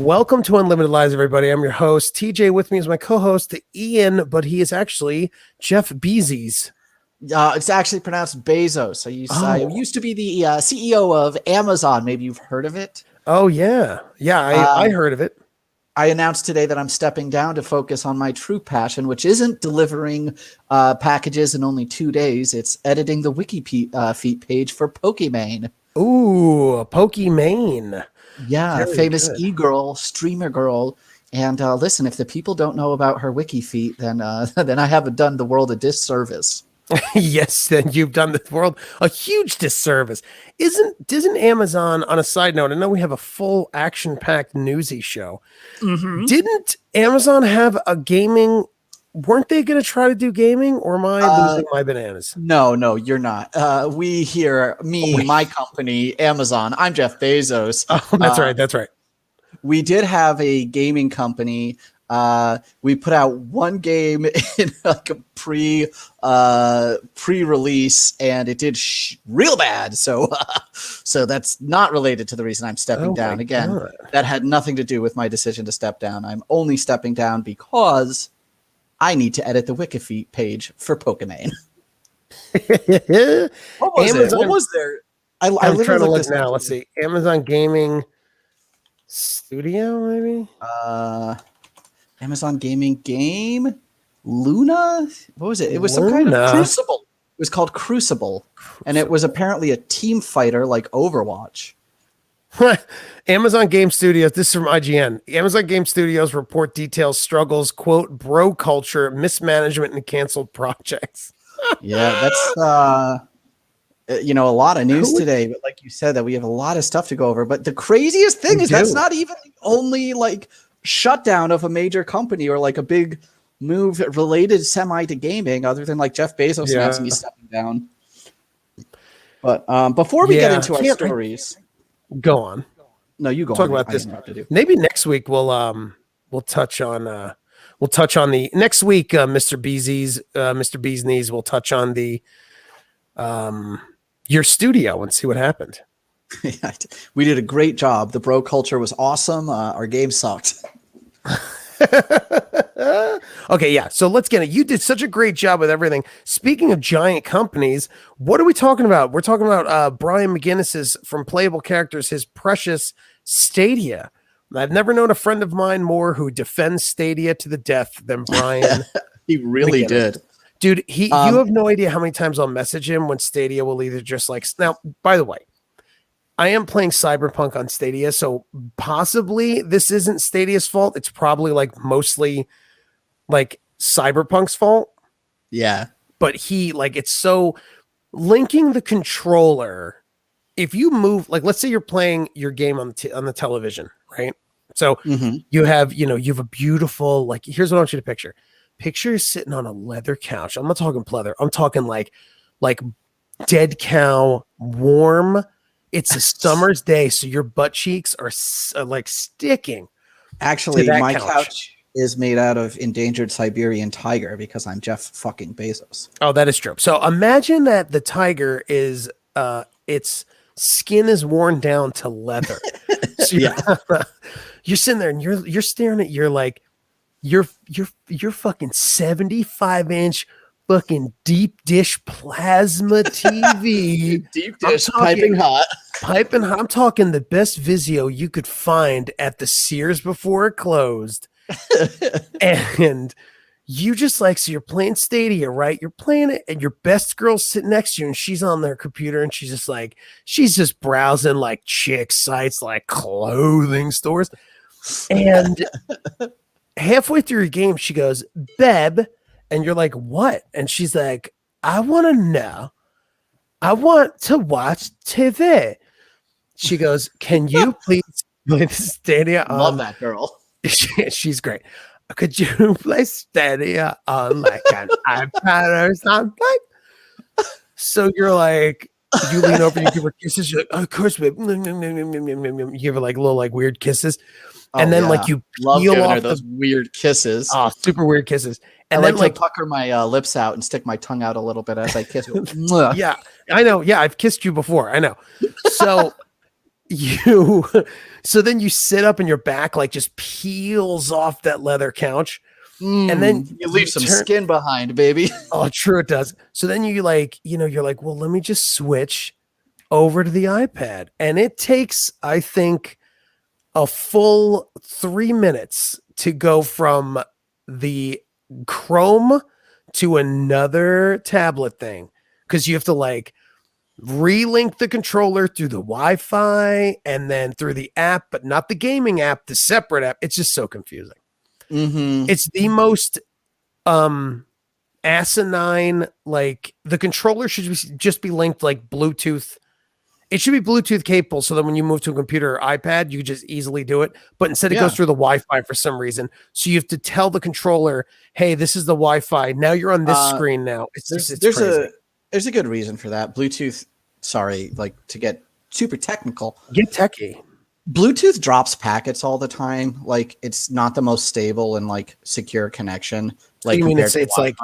Welcome to Unlimited Lives, everybody. I'm your host, TJ. With me is my co-host, Ian, but he is actually Jeff Bezos. It's actually pronounced Bezos. I used to be the CEO of Amazon. Maybe you've heard of it. Oh, yeah. Yeah, I heard of it. I announced today that I'm stepping down to focus on my true passion, which isn't delivering packages in only 2 days. It's editing the wiki feet page for Pokimane. Ooh, Pokimane. Yeah, Very famous good. e-girl, streamer girl. And listen, if the people don't know about her wiki feet, then I haven't done the world a disservice. Yes, then you've done the world a huge disservice. Isn't Amazon, on a side note, I know we have a full action-packed newsy show. Mm-hmm. Didn't Amazon have a gaming? Weren't they going to try to do gaming, or am I losing my bananas? No, you're not. My company, Amazon. I'm Jeff Bezos. Oh, that's right. We did have a gaming company. We put out one game in like a pre-release, and it did real bad. So that's not related to the reason I'm stepping down. Again, God. That had nothing to do with my decision to step down. I'm only stepping down because I need to edit the Wikifeet page for Pokimane. What was there? I'm trying to look now. Let's see. Amazon Gaming Studio, maybe? Amazon Gaming game? Luna? What was it? It was some kind of Crucible. It was called Crucible. And it was apparently a team fighter like Overwatch. Amazon Game Studios, this is from IGN. Amazon Game Studios report details struggles, quote, bro culture, mismanagement, and canceled projects. Yeah, that's a lot of news today. But like you said, that we have a lot of stuff to go over. But the craziest thing is that's not even the only like shutdown of a major company or like a big move related semi to gaming, other than like Jeff Bezos announcing he's stepping down. But before we get into our stories. Go on. No, you go. Talk about this. Maybe next week we'll touch on the next week. Mr. Beesneys will touch on the your studio and see what happened. We did a great job. The bro culture was awesome. Our game sucked. Okay, yeah. So let's get it. You did such a great job with everything. Speaking of giant companies, what are we talking about? We're talking about Brian McGinnis's from Playable Characters, his precious Stadia. I've never known a friend of mine more who defends Stadia to the death than Brian. He really did. Dude, you have no idea how many times I'll message him when Stadia will either just like... Now, by the way, I am playing Cyberpunk on Stadia, so possibly this isn't Stadia's fault. It's probably like mostly like Cyberpunk's fault. Yeah. But it's so linking the controller. If you move, like, let's say you're playing your game on the television, right? So you have a beautiful, like, here's what I want you to picture. Picture you're sitting on a leather couch. I'm not talking pleather. I'm talking like dead cow, warm. It's a summer's day, so your butt cheeks are like sticking. Actually, my couch is made out of endangered Siberian tiger because I'm Jeff fucking Bezos. Oh, that is true. So imagine that the tiger is its skin is worn down to leather. So you're sitting there and you're staring at your fucking 75-inch fucking deep dish plasma TV. Deep dish, piping hot. I'm talking the best Vizio you could find at the Sears before it closed. And you just so you're playing Stadia, right? You're playing it, and your best girl's sitting next to you, and she's on their computer, and she's just browsing like chick sites, like clothing stores. And halfway through your game, she goes, "Beb," and you're like, "What?" And she's like, "I want to know. I want to watch TV." She goes, "Can you please play Stadia on?" Love that girl. She's great. "Could you play Stadia on like an iPad or something?" So you're like, you lean over, you give her kisses. You're like, "Of course, babe." You give her like little like weird kisses, and then like you peel off those weird kisses. Oh, super weird kisses. And I then like to pucker my lips out and stick my tongue out a little bit as I kiss her. Yeah, I know. Yeah, I've kissed you before. I know. So you so then you sit up and your back like just peels off that leather couch. And then you leave some skin behind, baby. Oh, true, it does. So then you like, you're like, well, let me just switch over to the iPad. And it takes, I think, a full 3 minutes to go from the Chrome to another tablet thing. Because you have to like relink the controller through the Wi-Fi and then through the app, but not the gaming app, the separate app. It's just so confusing. Mm-hmm. It's the most asinine, like the controller should just be linked like Bluetooth. It should be Bluetooth capable so that when you move to a computer or iPad, you just easily do it. But instead it goes through the Wi-Fi for some reason. So you have to tell the controller, hey, this is the Wi-Fi. Now you're on this screen now. There's a good reason for that. Bluetooth, like to get super technical. Get techie. Bluetooth drops packets all the time. Like it's not the most stable and like secure connection. Like you mean it's like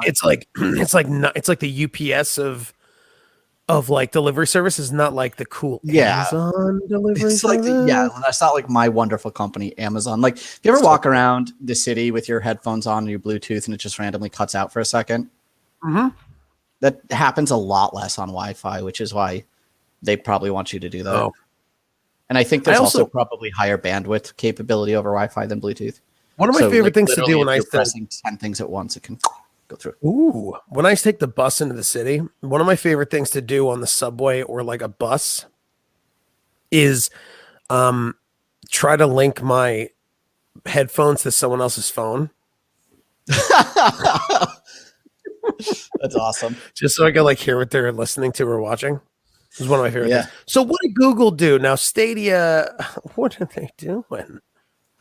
the UPS of like delivery services, not like the cool Amazon delivery it's like service? That's not like my wonderful company Amazon. Like if you ever walk around the city with your headphones on and your Bluetooth and it just randomly cuts out for a second, that happens a lot less on Wi-Fi, which is why they probably want you to do that. And I think there's also probably higher bandwidth capability over Wi-Fi than Bluetooth. One of my favorite things to do when I'm pressing 10 things at once, it can go through. Ooh, when I take the bus into the city, one of my favorite things to do on the subway or like a bus is try to link my headphones to someone else's phone. That's awesome. Just so I can like hear what they're listening to or watching. This is one of my favorite things. So what did Google do? Now Stadia, what are they doing?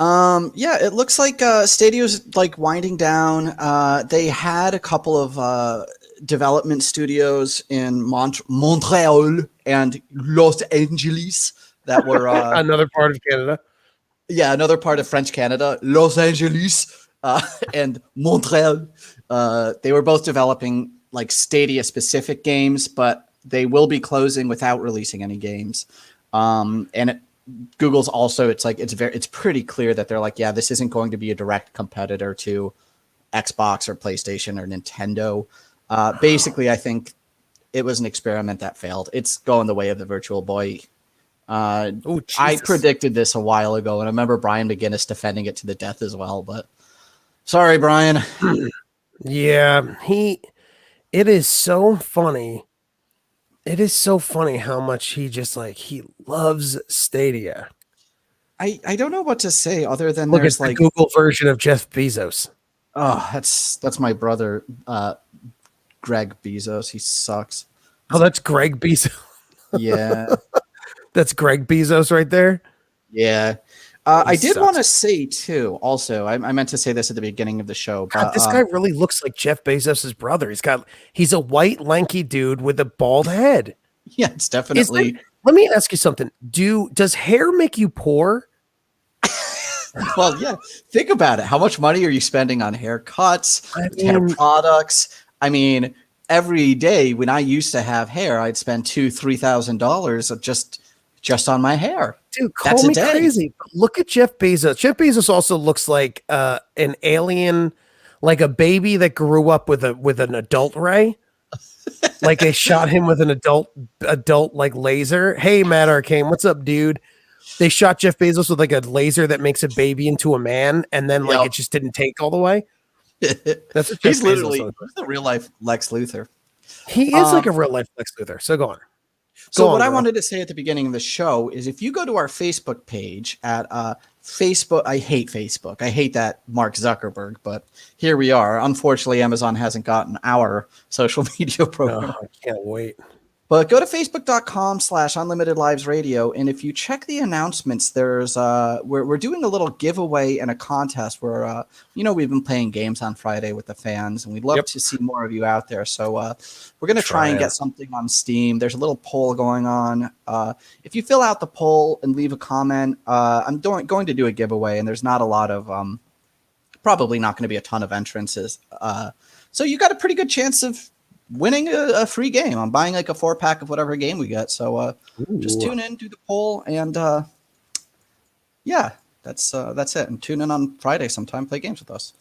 It looks like Stadia's like winding down. They had a couple of development studios in Montreal and Los Angeles that were another part of Canada. Yeah, another part of French Canada, Los Angeles and Montreal. They were both developing like Stadia specific games, but they will be closing without releasing any games. Google's also, it's pretty clear that they're like, yeah, this isn't going to be a direct competitor to Xbox or PlayStation or Nintendo. Basically, I think it was an experiment that failed. It's going the way of the Virtual Boy. I predicted this a while ago, and I remember Brian McGinnis defending it to the death as well, but sorry, Brian. Yeah, it is so funny. It is so funny how much he loves Stadia. I don't know what to say other than look at the Google version of Jeff Bezos. Oh, that's my brother, Greg Bezos. He sucks. Oh, that's Greg Bezos. Yeah. That's Greg Bezos right there. Yeah. I did want to say too, also, I meant to say this at the beginning of the show. But, God, this guy really looks like Jeff Bezos' brother. He's a white, lanky dude with a bald head. Yeah, it's definitely. Let me ask you something. Does hair make you poor? Well, yeah. Think about it. How much money are you spending on haircuts, hair products? I mean, every day when I used to have hair, I'd spend $2,000-$3,000 just on my hair. Dude, call me crazy. But look at Jeff Bezos. Jeff Bezos also looks like an alien, like a baby that grew up with an adult ray. Like they shot him with an adult like laser. Hey, Matt Arcane, what's up, dude? They shot Jeff Bezos with like a laser that makes a baby into a man, and then like it just didn't take all the way. That's what he's literally the real life Lex Luthor. He is like a real life Lex Luthor. So go on. So what I wanted to say at the beginning of the show is if you go to our Facebook page at Facebook, I hate Facebook. I hate that Mark Zuckerberg, but here we are. Unfortunately, Amazon hasn't gotten our social media program. Oh, I can't wait. But go to facebook.com/unlimitedlivesradio. And if you check the announcements, there's we're doing a little giveaway and a contest where, we've been playing games on Friday with the fans, and we'd love to see more of you out there. So we're going to try and get something on Steam. There's a little poll going on. If you fill out the poll and leave a comment, I'm going to do a giveaway, and there's not a lot of probably not going to be a ton of entrances. So you got a pretty good chance of winning a free game. I'm buying like a 4-pack of whatever game we get. So just tune in, do the poll, and yeah, that's it. And tune in on Friday sometime, play games with us.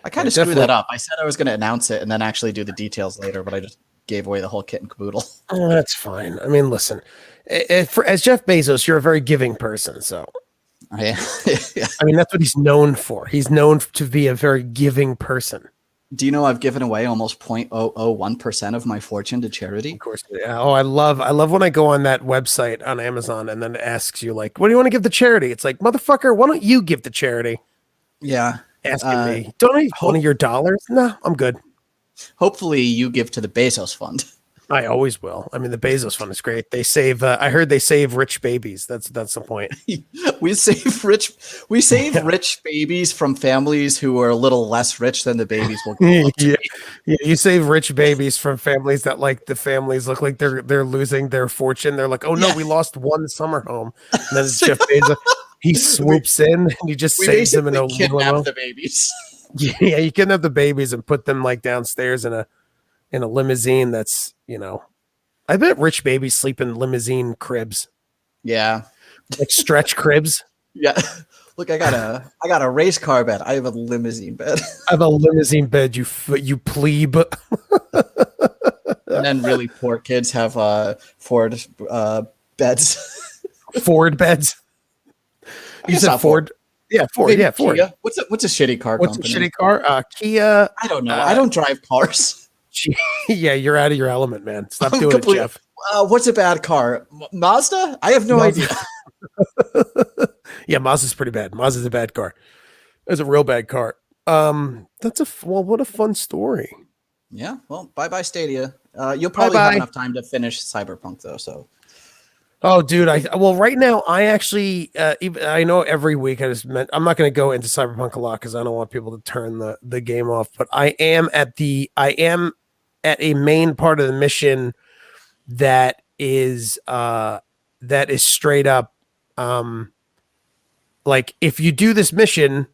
I kind of screwed that up. I said I was going to announce it and then actually do the details later, but I just gave away the whole kit and caboodle. Oh, that's fine. I mean, listen, as Jeff Bezos, you're a very giving person. So, Yeah. I mean, that's what he's known for. He's known to be a very giving person. Do you know I've given away almost 0.001% of my fortune to charity? Of course. Yeah. Oh, I love when I go on that website on Amazon and then it asks you like, what do you want to give to charity? It's like, motherfucker, why don't you give to charity? Yeah. Asking me, don't I one of your dollars? No, I'm good. Hopefully you give to the Bezos fund. I always will. I mean, the Bezos fund is great. They save. I heard they save rich babies. That's the point. we save rich babies from families who are a little less rich than the babies will grow up to be. Yeah. You save rich babies from families that like the families look like they're losing their fortune. They're like, oh no, we lost one summer home. And then it's Jeff Bezos. He swoops in and he just saves them in a kidnap the babies. Yeah, you kidnap the babies and put them like downstairs in a limousine. That's, I bet rich babies sleep in limousine cribs. Yeah, like stretch cribs. Yeah, look, I got a race car bed. I have a limousine bed. I have a limousine bed. You plebe. And then really poor kids have Ford beds. Ford beds. You said Ford. Yeah, Ford. Maybe yeah, Ford. Kia. What's a shitty car? What's company? a shitty car? Kia. I don't know. I don't drive cars. Yeah, you're out of your element, man. Stop doing it, Jeff. What's a bad car? Mazda? I have no idea. Yeah, Mazda's pretty bad. Mazda's a bad car. It's a real bad car. What a fun story. Yeah. Well, bye Stadia. You'll probably have enough time to finish Cyberpunk though. So. Oh, dude! Right now I actually I know every week I'm not going to go into Cyberpunk a lot because I don't want people to turn the game off. But I am at a main part of the mission that is straight up like if you do this mission,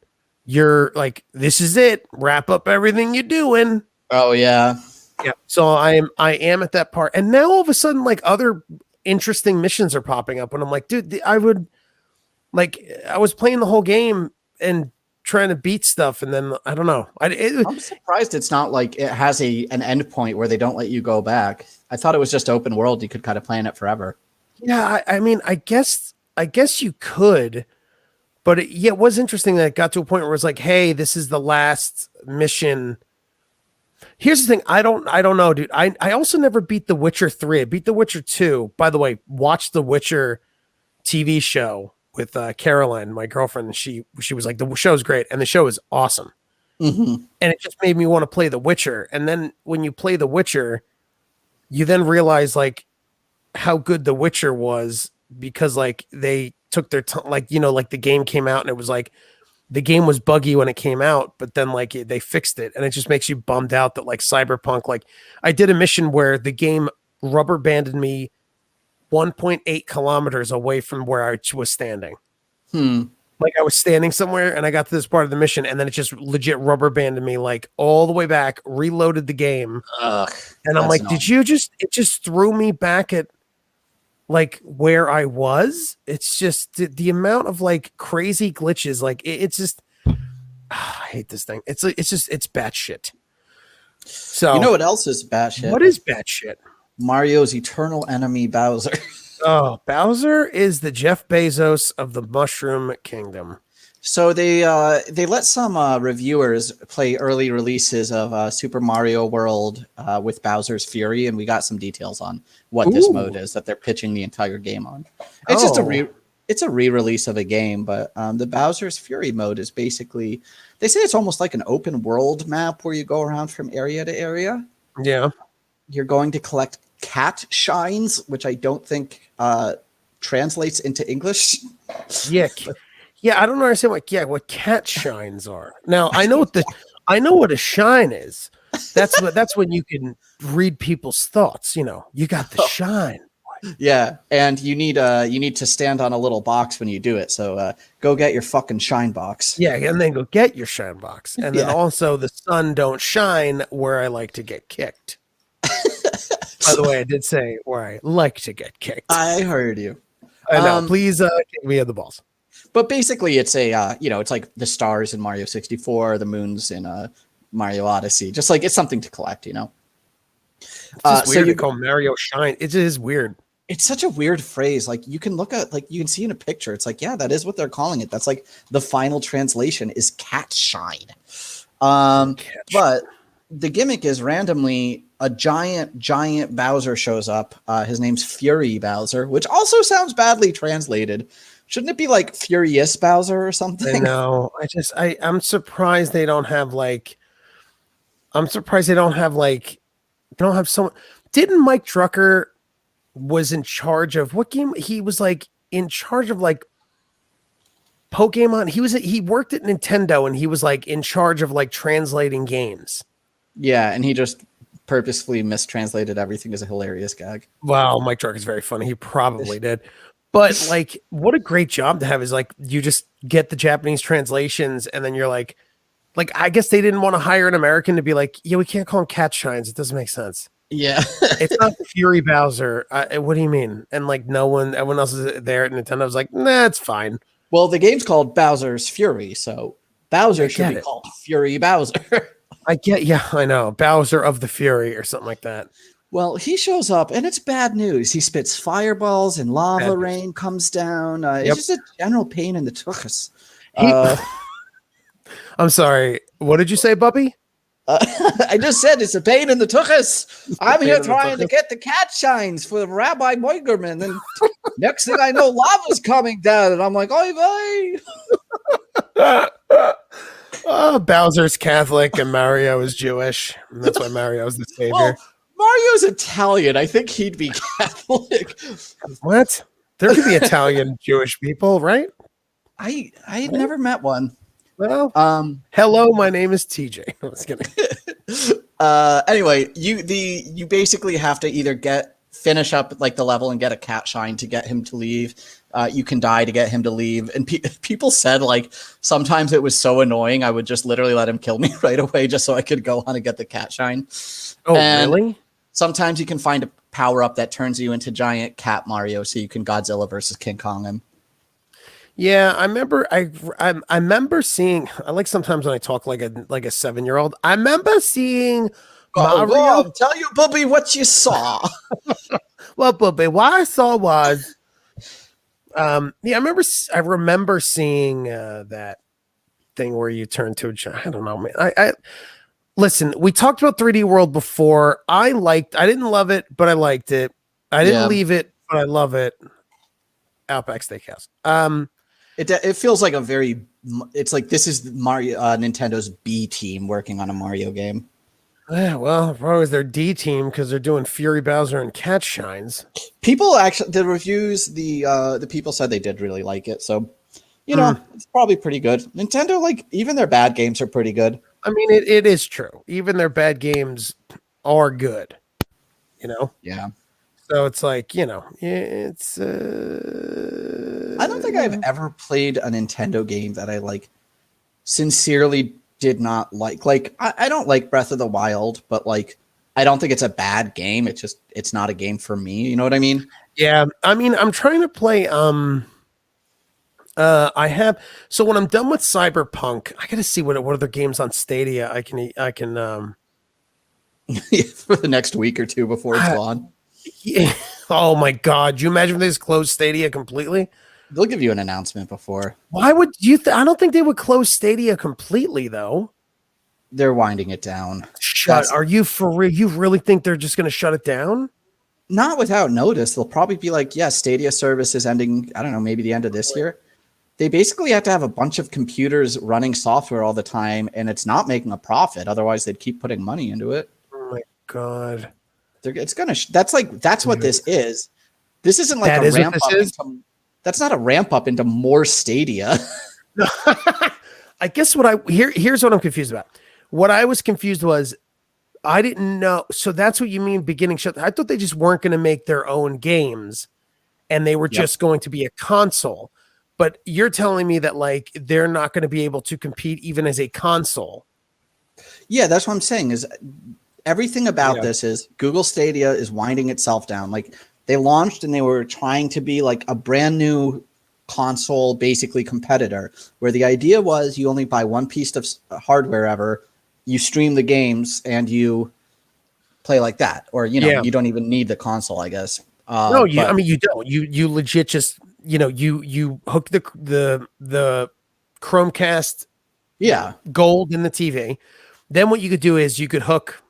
you're like, this is it. Wrap up everything you're doing. Oh yeah, yeah. So I am at that part, and now all of a sudden, like other interesting missions are popping up and I'm like, dude, I was playing the whole game and trying to beat stuff and then I don't know. I'm surprised it's not like it has an end point where they don't let you go back. I thought it was just open world. You could kind of play in it forever. Yeah, I mean, I guess you could, but it was interesting that it got to a point where it's like, hey, this is the last mission. Here's the thing. I don't know, dude. I also never beat The Witcher 3. I beat The Witcher 2. By the way, watch The Witcher TV show with Caroline, my girlfriend. And she was like, the show's great. And the show is awesome. Mm-hmm. And it just made me want to play The Witcher. And then when you play The Witcher, you then realize like how good The Witcher was because like they took their time, like the game came out and it was like, the game was buggy when it came out, but then like they fixed it and it just makes you bummed out that like Cyberpunk, like I did a mission where the game rubber banded me 1.8 kilometers away from where I was standing. Like I was standing somewhere and I got to this part of the mission and then it just legit rubber banded me like all the way back, reloaded the game. And I'm like, it just threw me back at like where I was. It's just the amount of like crazy glitches. Like it's just, I hate this thing. It's batshit. So you know what else is batshit? What is batshit? Mario's eternal enemy, Bowser. Oh, Bowser is the Jeff Bezos of the Mushroom Kingdom. So they let some reviewers play early releases of Super Mario World with Bowser's Fury, and we got some details on what this mode is that they're pitching the entire game on. It's just a re-release of a game, but the Bowser's Fury mode is basically, they say it's almost like an open world map where you go around from area to area. Yeah. You're going to collect cat shines, which I don't think translates into English. Yeah. Yeah, I don't understand what cat shines are. Now I know what a shine is. That's when you can read people's thoughts. You got the shine. Yeah, and you need to stand on a little box when you do it. So go get your fucking shine box. Yeah, and then go get your shine box, and then also the sun don't shine where I like to get kicked. By the way, I did say where I like to get kicked. I heard you. I know. Please kick me in the balls. But basically, it's a it's like the stars in Mario 64, the moons in Mario Odyssey. Just like it's something to collect, It's just weird to call Mario Shine. It is weird. It's such a weird phrase. Like you can look at, like you can see in a picture. It's like, yeah, that is what they're calling it. That's like the final translation is cat shine. But the gimmick is randomly a giant Bowser shows up. His name's Fury Bowser, which also sounds badly translated. Shouldn't it be like Furious Bowser or something? I know. I'm surprised they don't have like. I'm surprised they don't have like. They don't have someone. Didn't Mike Drucker was in charge of what game? He was like in charge of like Pokemon. He worked at Nintendo and he was like in charge of like translating games. Yeah, and he just purposefully mistranslated everything as a hilarious gag. Wow, Mike Drucker is very funny. He probably did. But like, what a great job to have is like you just get the Japanese translations and then you're like I guess they didn't want to hire an American to be like, yeah, we can't call him Cat Shines. It doesn't make sense. Yeah, it's not Fury Bowser. What do you mean? And like everyone else is there at Nintendo was like, nah, it's fine. Well, the game's called Bowser's Fury, so Bowser should be called Fury Bowser. I know. Bowser of the Fury or something like that. Well, he shows up and it's bad news. He spits fireballs and lava rain comes down. It's just a general pain in the tuchus. I'm sorry. What did you say, Bubby? I just said it's a pain in the tuchus. I'm here trying to get the cat shines for Rabbi Moigerman. And next thing I know, lava's coming down. And I'm like, oy vey. Bowser's Catholic and Mario is Jewish. And that's why Mario is the savior. Well, Mario's Italian. I think he'd be Catholic. What? There could be Italian Jewish people, right? I had never met one. Well, hello, my name is TJ. I was kidding. Anyway, you basically have to either finish up like the level and get a cat shine to get him to leave. You can die to get him to leave. And people said like sometimes it was so annoying I would just literally let him kill me right away just so I could go on and get the cat shine. Oh, and really? Sometimes you can find a power up that turns you into giant cat Mario, so you can Godzilla versus King Kong him. Yeah, I remember. I remember seeing. I like sometimes when I talk like a 7-year-old. I remember seeing Mario. Tell you, Bubby, what you saw. Well, Bubby, what I saw was. I remember seeing that thing where you turn to a giant. I don't know, man. I listen. We talked about 3D World before. I didn't love it, but I liked it. I didn't leave it, but I love it. Outback Steakhouse. It feels like it's like this is Mario Nintendo's B team working on a Mario game. Yeah, well, probably their D team because they're doing Fury Bowser and Cat Shines. People actually, the reviews, the people said they did really like it, so it's probably pretty good. Nintendo, like even their bad games are pretty good. I mean, it is true. Even their bad games are good. Yeah. So it's like, it's. I don't think I've ever played a Nintendo game that I like sincerely did not like. Like, I don't like Breath of the Wild, but like, I don't think it's a bad game. It's not a game for me. You know what I mean? Yeah. I mean, I'm trying to play. So when I'm done with Cyberpunk, I got to see what other games on Stadia I can. For the next week or two before it's gone. Yeah. Oh my God! Do you imagine if they just close Stadia completely? They'll give you an announcement before. Why would you? I don't think they would close Stadia completely, though. They're winding it down. Are you for real? You really think they're just going to shut it down? Not without notice. They'll probably be like, "Yeah, Stadia service is ending. I don't know, maybe the end of this year." They basically have to have a bunch of computers running software all the time, and it's not making a profit. Otherwise, they'd keep putting money into it. Oh my God! That's what this is. This isn't like a ramp up. That's not a ramp up into more Stadia. I guess here's what I'm confused about. What I was confused was I didn't know. So that's what you mean beginning shut. I thought they just weren't going to make their own games and they were just going to be a console. But you're telling me that like they're not going to be able to compete even as a console. Yeah, that's what I'm saying is everything about this is Google Stadia is winding itself down. Like they launched and they were trying to be like a brand new console, basically competitor, where the idea was you only buy one piece of hardware ever, you stream the games and you play like that, or you don't even need the console, I guess. No, I mean you don't. You legit just you hook the Chromecast Gold in the TV. Then what you could do is you could hook.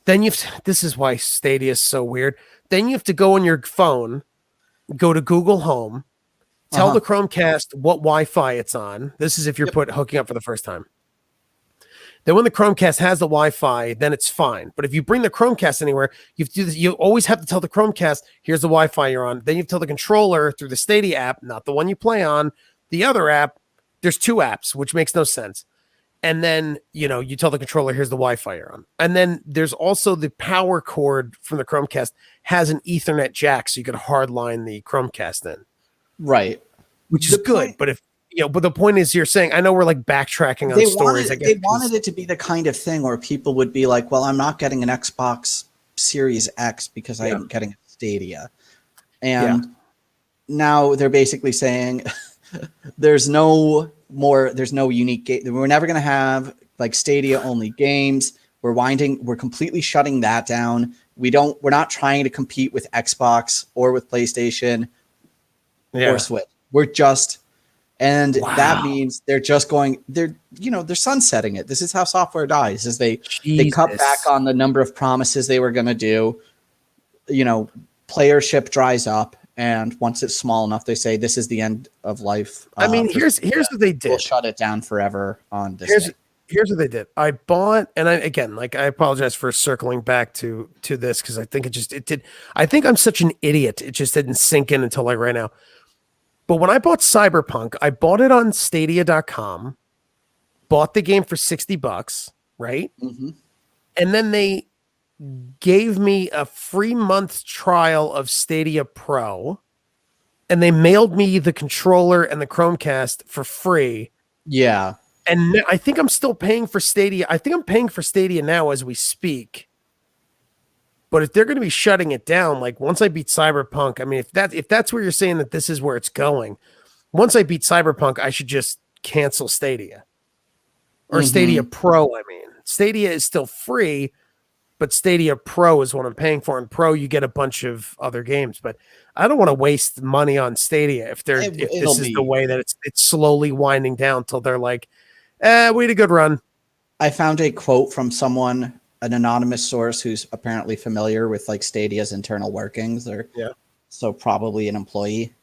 Then this is why Stadia is so weird. Then you have to go on your phone, go to Google Home, tell the Chromecast what Wi-Fi it's on. This is if you're hooking up for the first time. Then when the Chromecast has the Wi-Fi, then it's fine. But if you bring the Chromecast anywhere, you have to do this. You always have to tell the Chromecast, here's the Wi-Fi you're on. Then you have to tell the controller through the Stadia app, not the one you play on, the other app. There's two apps, which makes no sense. And then, you tell the controller, here's the Wi-Fi you're on. And then there's also the power cord from the Chromecast has an Ethernet jack, so you could hardline the Chromecast in. Right. Which is good. But but the point is, you're saying, I know we're like backtracking on stories. They wanted it to be the kind of thing where people would be like, well, I'm not getting an Xbox Series X because I am getting a Stadia. And now they're basically saying there's no unique game. We're never going to have like Stadia only games. We're completely shutting that down. We're not trying to compete with Xbox or with PlayStation or Switch. We're just, and that means they're sunsetting it. This is how software dies, is they cut back on the number of promises they were going to do. Playership dries up. And once it's small enough, they say this is the end of life. I mean, here's what they did. We'll shut it down forever on this. Here's what they did. I bought, and I apologize for circling back to this because I think it did. I think I'm such an idiot. It just didn't sink in until like right now. But when I bought Cyberpunk, I bought it on Stadia.com, bought the game for $60, right? Mm-hmm. And then they gave me a free month trial of Stadia Pro, and they mailed me the controller and the Chromecast for free. Yeah. And I think I'm still paying for Stadia. I think I'm paying for Stadia now as we speak. But if they're going to be shutting it down, like once I beat Cyberpunk, I mean, if that's where you're saying that this is where it's going, once I beat Cyberpunk, I should just cancel Stadia. Or Stadia Pro, I mean. Stadia is still free, but Stadia Pro is what I'm paying for. And Pro, you get a bunch of other games. But I don't want to waste money on Stadia if this is the way that it's slowly winding down till they're like, we had a good run. I found a quote from someone, an anonymous source who's apparently familiar with like Stadia's internal workings. So probably an employee.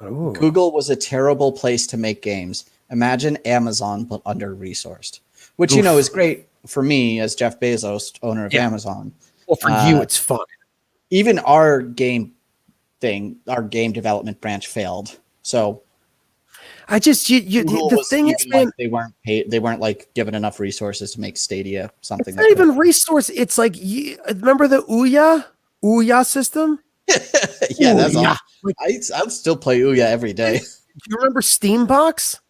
Ooh. Google was a terrible place to make games. Imagine Amazon, but under-resourced. Which, is great for me as Jeff Bezos, owner of Amazon. Well, for you, it's fun. Even our game development branch failed. So I just the thing is, man, like they weren't like given enough resources to make Stadia something. It's not even resource. It's like, remember the Ouya system? Yeah, that's awesome. I'll still play Ouya every day. Do you remember Steambox?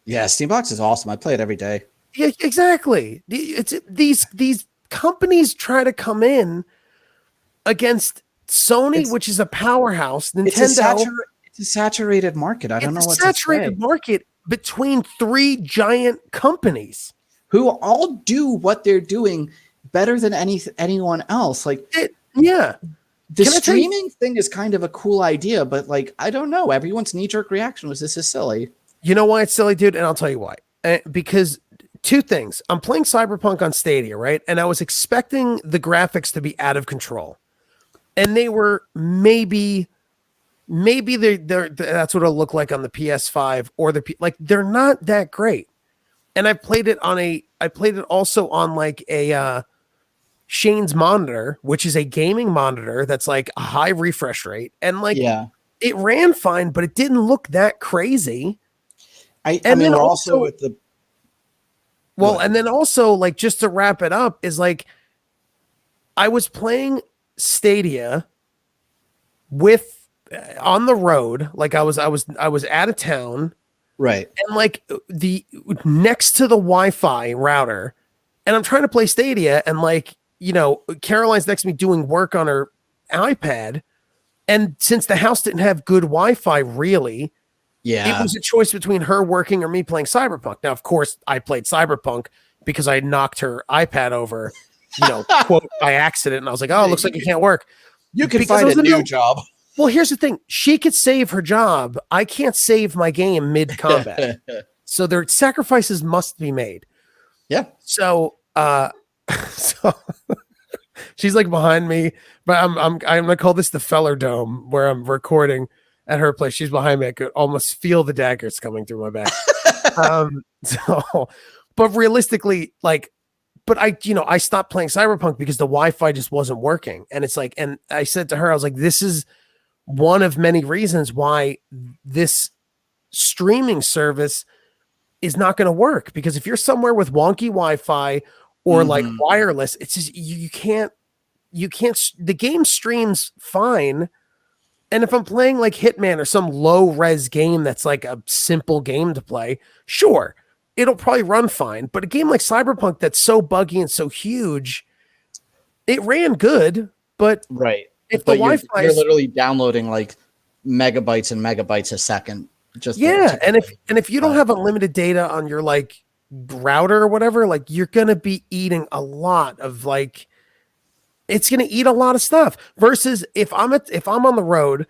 Yeah, Steambox is awesome. I play it every day. Yeah, exactly. It's these companies try to come in against Sony, which is a powerhouse. Nintendo. It's a saturated market. I don't know what to say. It's a saturated market between three giant companies who all do what they're doing better than anyone else. Like, the streaming thing is kind of a cool idea, but like, I don't know. Everyone's knee-jerk reaction was this is silly. You know why it's silly, dude? And I'll tell you why. Because two things. I'm playing Cyberpunk on Stadia, right? And I was expecting the graphics to be out of control. And they were maybe they're that's what it'll look like on the PS5 or they're not that great. And I played it also on like a Shane's monitor, which is a gaming monitor that's like a high refresh rate. And it ran fine, but it didn't look that crazy. I mean, we're also with the and then also like just to wrap it up is like I was playing Stadia with on the road, like I was out of town, right? And like the next to the Wi-Fi router And I'm trying to play Stadia, and like, Caroline's next to me doing work on her iPad. And since the house didn't have good Wi-Fi, really, it was a choice between her working or me playing Cyberpunk. Now, of course, I played Cyberpunk because I knocked her iPad over, quote, by accident. And I was like, oh, it looks like it can't work. You can find a new job. Well, here's the thing. She could save her job. I can't save my game mid-combat. So their sacrifices must be made. Yeah. So, so she's like behind me, but I'm gonna call this the Feller Dome where I'm recording at her place. She's behind me. I could almost feel the daggers coming through my back. But realistically, like, but I stopped playing Cyberpunk because the Wi-Fi just wasn't working. And it's like, and I said to her, I was like, this is one of many reasons why this streaming service is not going to work, because if you're somewhere with wonky Wi-Fi or like wireless, it's just, you can't, the game streams fine. And if I'm playing like Hitman or some low res game that's like a simple game to play, sure, it'll probably run fine. But a game like Cyberpunk that's so buggy and so huge, it ran good, but right. If the Wi-Fi, you're literally downloading like megabytes and megabytes a second. Just and if you don't have unlimited data on your like router or whatever, like you're gonna be eating a lot of like, it's gonna eat a lot of stuff. Versus if I'm on the road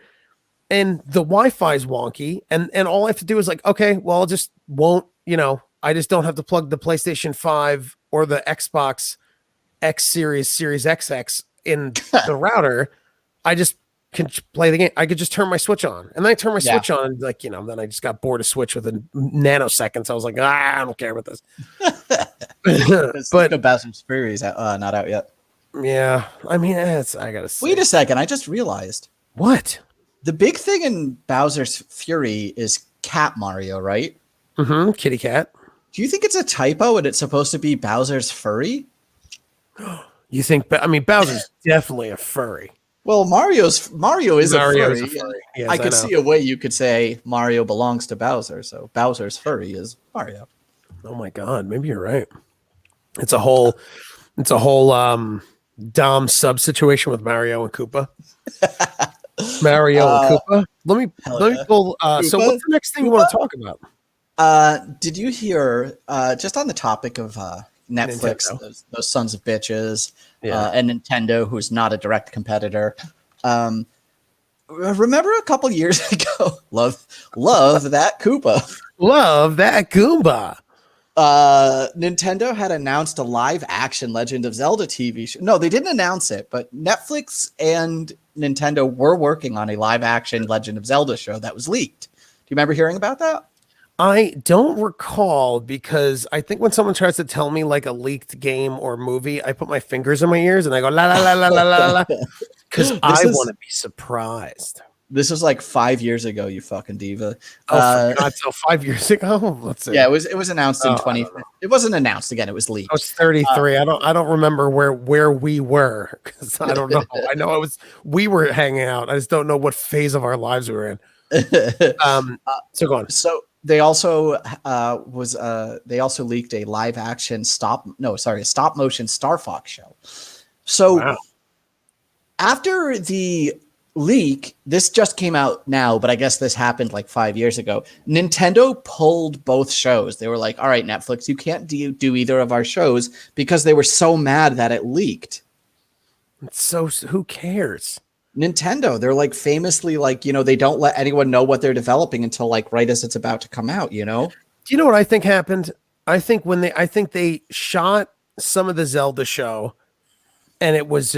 and the Wi-Fi is wonky and all I have to do is like, okay, well, I just won't, I just don't have to plug the PlayStation 5 or the Xbox X Series XX in the router. I just can play the game. I could just turn my Switch on, and then I turn my Switch on, like, then I just got bored of Switch within nanoseconds. I was like, I don't care about this. But Bowser's Fury is not out yet. Yeah, I mean, I gotta say. Wait a second, I just realized. What? The big thing in Bowser's Fury is Cat Mario, right? Mm-hmm. Kitty cat. Do you think it's a typo and it's supposed to be Bowser's furry? You think? I mean, Bowser's definitely a furry. Well, Mario is a furry. Yes, I could see a way you could say Mario belongs to Bowser, so Bowser's furry is Mario. Oh my God, maybe you're right. It's a whole Dom sub situation with Mario and Koopa. Mario and Koopa. Let me pull. So, what's the next thing you want to talk about? Did you hear? Just on the topic of Netflix, those sons of bitches, and Nintendo, who's not a direct competitor. Remember a couple years ago, love that Koopa. Love that Goomba. Nintendo had announced a live action Legend of Zelda TV show. No, they didn't announce it, but Netflix and Nintendo were working on a live action Legend of Zelda show that was leaked. Do you remember hearing about that? I don't recall, because I think when someone tries to tell me like a leaked game or movie, I put my fingers in my ears and I go la la la la la la la, because I want to be surprised. This was like 5 years ago, you fucking diva. Oh, God, so 5 years ago. Let's see. Yeah, it was announced in 20. It wasn't announced again. It was leaked. I was 33. I don't remember where we were, because I don't know. I know we were hanging out. I just don't know what phase of our lives we were in. So go on. So they also leaked a live action stop motion Star Fox show. So after the leak, this just came out now, but I guess this happened like 5 years ago. Nintendo pulled both shows. They were like, all right, Netflix, you can't do either of our shows, because they were so mad that it leaked. So who cares? Nintendo, they're like famously like, they don't let anyone know what they're developing until like right as it's about to come out, Do you know what I think happened? I think they shot some of the Zelda show and it was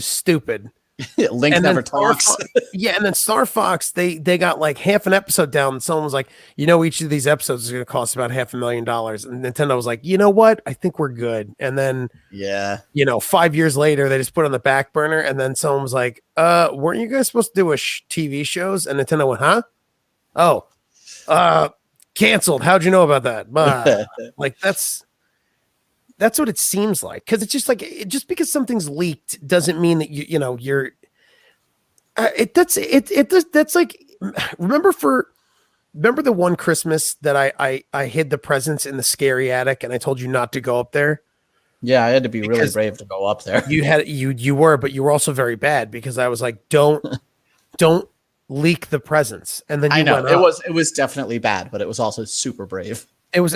stupid. Link never talks. And then Star Fox, they got like half an episode down, and someone was like, each of these episodes is going to cost about $500,000. And Nintendo was like, you know what? I think we're good. And then, 5 years later, they just put it on the back burner. And then someone was like, weren't you guys supposed to do a TV shows? And Nintendo went, huh? Oh, canceled. How'd you know about that? Like that's what it seems like, because it's just like, just because something's leaked doesn't mean that you're. That's like, remember for Remember the one Christmas that I hid the presents in the scary attic and I told you not to go up there? Yeah, I had to be really brave to go up there. You were, but you were also very bad because I was like, don't leak the presents. And then you went up. It was definitely bad, but it was also super brave. It was.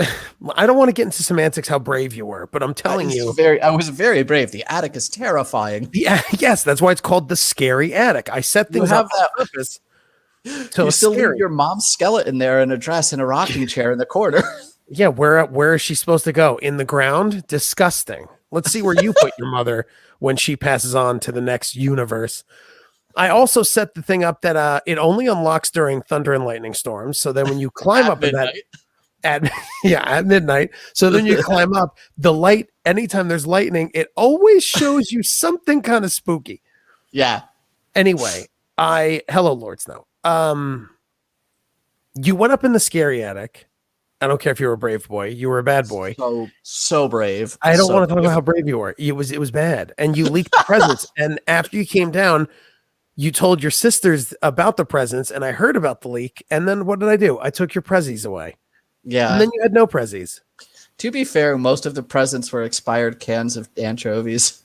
I don't want to get into semantics how brave you were, but I'm telling you, I was very brave. The attic is terrifying. Yes, that's why it's called the scary attic. I set things up on purpose. So you still leave your mom's skeleton there in a dress in a rocking chair in the corner. Yeah, where is she supposed to go? In the ground? Disgusting. Let's see where you put your mother when she passes on to the next universe. I also set the thing up that it only unlocks during thunder and lightning storms. So then when you climb up in that at midnight. So then you climb up, the light, anytime there's lightning, it always shows you something kind of spooky. Yeah. Anyway, hello, Lord Snow. You went up in the scary attic. I don't care if you were a brave boy. You were a bad boy. So brave. I don't want to talk about how brave you were. It was bad. And you leaked the presents. And after you came down, you told your sisters about the presents, and I heard about the leak. And then what did I do? I took your prezzies away. Yeah. And then you had no prezzies. To be fair, most of the presents were expired cans of anchovies.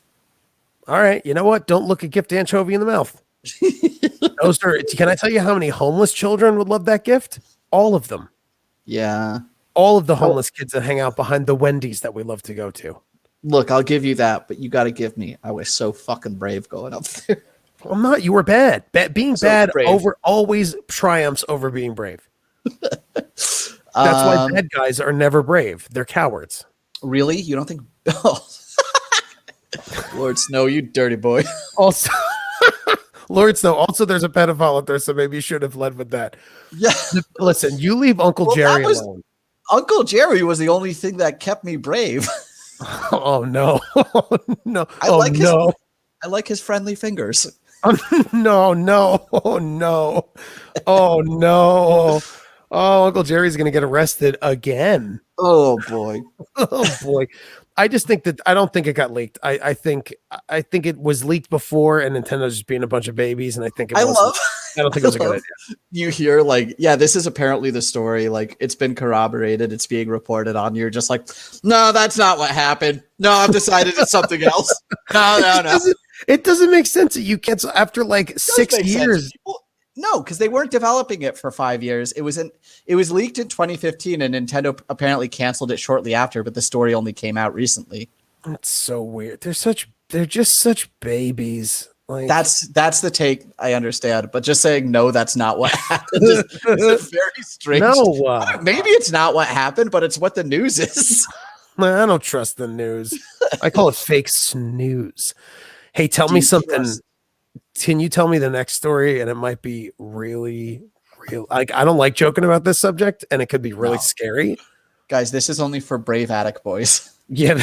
All right. You know what? Don't look a gift anchovy in the mouth. Can I tell you how many homeless children would love that gift? All of them. Yeah. All of the homeless kids that hang out behind the Wendy's that we love to go to. Look, I'll give you that, but you got to give me. I was so fucking brave going up there. I'm not. You were bad. Being so bad brave. always triumphs over being brave. That's why bad guys are never brave. They're cowards. Really? You don't think? Oh. Lord Snow, you dirty boy. Also, Lord Snow. Also, there's a pedophile up there, so maybe you should have led with that. Yeah. Listen, you leave Uncle Jerry alone. Uncle Jerry was the only thing that kept me brave. Oh no! No! I like his friendly fingers. No! Oh no! Oh no! Oh, Uncle Jerry's gonna get arrested again. Oh boy! Oh boy! I just think that I don't think it got leaked. I think it was leaked before, and Nintendo's just being a bunch of babies. And I think I don't think it was a good idea. You hear this is apparently the story. Like it's been corroborated. It's being reported on. You're just like, no, that's not what happened. No, I've decided it's something else. No. It doesn't make sense that you cancel after 6 years. No, because they weren't developing it for 5 years. It was leaked in 2015, and Nintendo apparently canceled it shortly after. But the story only came out recently. It's so weird. They're just such babies. That's the take. I understand, but just saying no, that's not what happened. Is very strange. No, maybe it's not what happened, but it's what the news is. I don't trust the news. I call it fake snooze. Hey, tell me something. Can you tell me the next story? And it might be really, real. I don't like joking about this subject, and it could be really scary. Guys, this is only for brave attic boys. Yeah,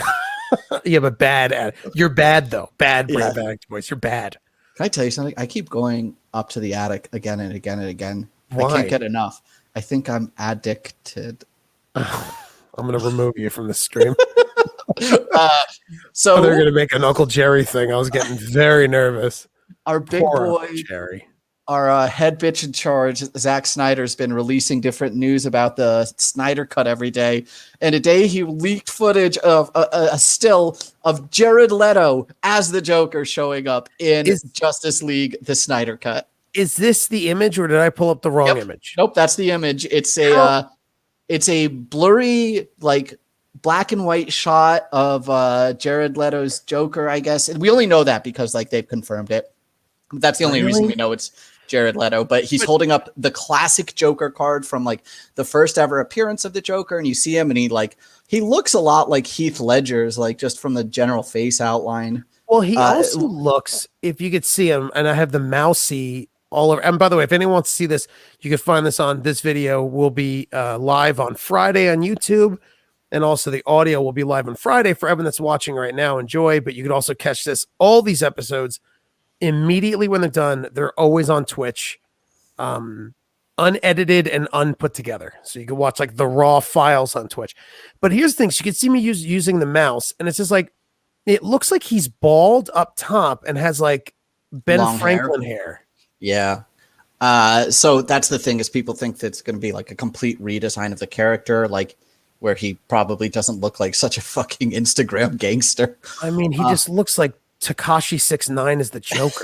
yeah, but bad. You're bad though. Bad brave attic boys. You're bad. Can I tell you something? I keep going up to the attic again and again and again. Why? I can't get enough. I think I'm addicted. I'm gonna remove you from the stream. So they're gonna make an Uncle Jerry thing. I was getting very nervous. Our big boy, Jerry, our head bitch in charge, Zack Snyder's been releasing different news about the Snyder Cut every day. And today he leaked footage of a still of Jared Leto as the Joker showing up in Justice League, the Snyder Cut. Is this the image, or did I pull up the wrong image? Nope, that's the image. It's a blurry, black and white shot of Jared Leto's Joker, I guess. And we only know that because they've confirmed it. That's the only reason we know it's Jared Leto, but he's holding up the classic Joker card from the first ever appearance of the Joker. And you see him and he looks a lot like Heath Ledger's, just from the general face outline. Well, he also looks, if you could see him, and I have the mousy all over. And by the way, if anyone wants to see this, you can find this on this video will be live on Friday on YouTube. And also the audio will be live on Friday for everyone that's watching right now. Enjoy, but you could also catch all these episodes immediately when they're done. They're always on Twitch, unedited and unput together. So you can watch the raw files on Twitch. But here's the thing. So you can see me using the mouse, and it's just it looks like he's bald up top and has Ben long Franklin hair. Yeah. So that's the thing is people think that it's going to be like a complete redesign of the character, like where he probably doesn't look like such a fucking Instagram gangster. I mean, he just looks like Tekashi 6ix9ine is the Joker.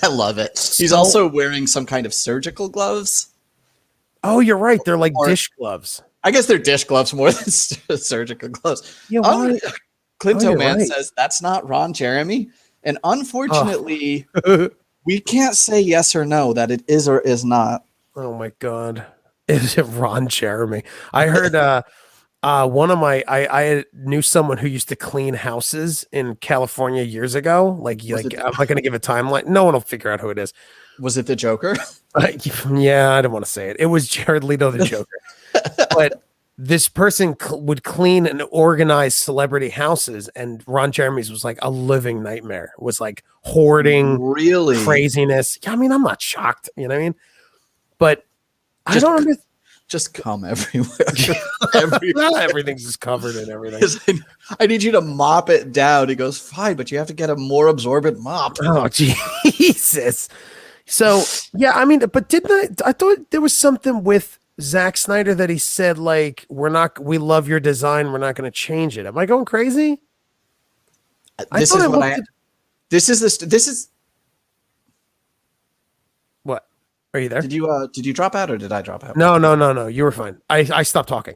I love it. He's also wearing some kind of surgical gloves. Oh, you're right. They're like dish gloves. I guess they're dish gloves more than surgical gloves. Yeah, Clinto Man says that's not Ron Jeremy. And unfortunately, we can't say yes or no that it is or is not. Oh my God. Is it Ron Jeremy? I heard one of my I knew someone who used to clean houses in California years ago. I'm not gonna give a timeline. No one will figure out who it is. Was it the Joker? Yeah, I don't want to say it. It was Jared Leto, the Joker. But this person would clean and organize celebrity houses, and Ron Jeremy's was like a living nightmare. It was like hoarding, really craziness. Yeah, I mean, I'm not shocked. You know what I mean? But I don't understand. Just come everywhere. Everything's just covered in everything. I need you to mop it down. He goes, fine, but you have to get a more absorbent mop. Oh, Jesus. So, yeah, I mean, but I thought there was something with Zack Snyder that he said, like, we love your design. We're not going to change it. Am I going crazy? This is what? Are you there? Did you drop out or did I drop out? No. You were fine. I stopped talking.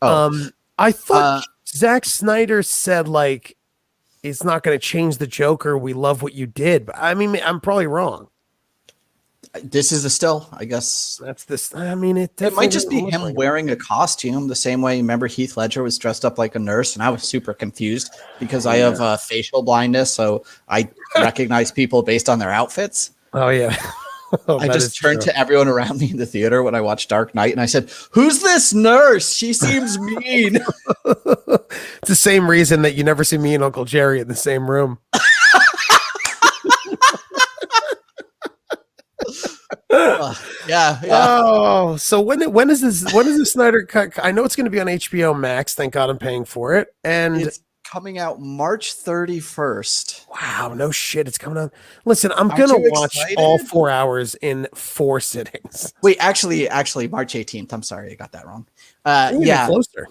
I thought Zack Snyder said, like, it's not going to change the Joker. We love what you did. But I mean, I'm probably wrong. This is a still, I guess. That's this. I mean, it might just be him wearing a costume the same way. Remember, Heath Ledger was dressed up like a nurse, and I was super confused because I have facial blindness, so I recognize people based on their outfits. Oh yeah. I just turned to everyone around me in the theater when I watched Dark Knight, and I said, "Who's this nurse? She seems mean." It's the same reason that you never see me and Uncle Jerry in the same room. Yeah. Oh, so when is the Snyder Cut? I know it's going to be on HBO Max. Thank God I'm paying for it. And it's coming out March 31st. Wow, no shit, it's coming out. Listen, I'm going to watch all 4 hours in 4 sittings. Wait, actually, March 18th. I'm sorry, I got that wrong. Yeah, closer.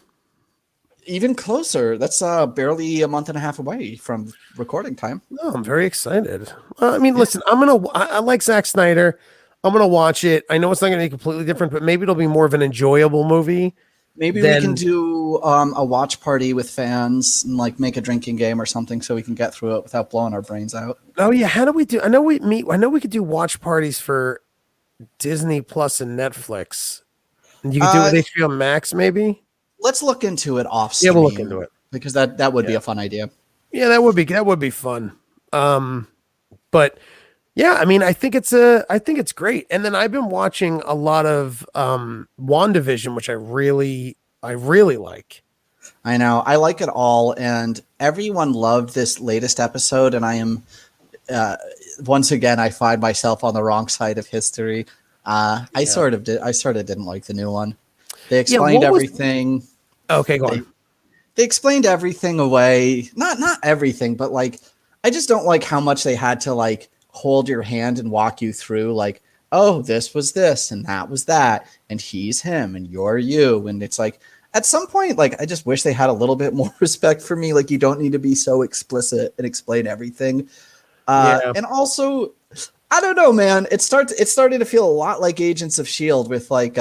Even closer. That's barely a month and a half away from recording time. No, I'm very excited. I mean, listen, I like Zack Snyder. I'm going to watch it. I know it's not going to be completely different, but maybe it'll be more of an enjoyable movie. Maybe we can do a watch party with fans and like make a drinking game or something so we can get through it without blowing our brains out. Oh yeah, how do we do? I know we could do watch parties for Disney Plus and Netflix. You could do it with HBO Max, maybe. Let's look into it off. Yeah, we'll look into it because that would be a fun idea. Yeah, that would be fun. But yeah, I mean, I think it's great. And then I've been watching a lot of WandaVision, which I really like. I know. I like it all, and everyone loved this latest episode, and I am once again I find myself on the wrong side of history. I sort of didn't like the new one. They explained everything. Okay, go on. They explained everything away. Not everything, but like I just don't like how much they had to like hold your hand and walk you through like, oh, this was this and that was that and he's him and you're you. And it's like at some point, like I just wish they had a little bit more respect for me. Like you don't need to be so explicit and explain everything. And also, I don't know, man. It started to feel a lot like Agents of S.H.I.E.L.D. with like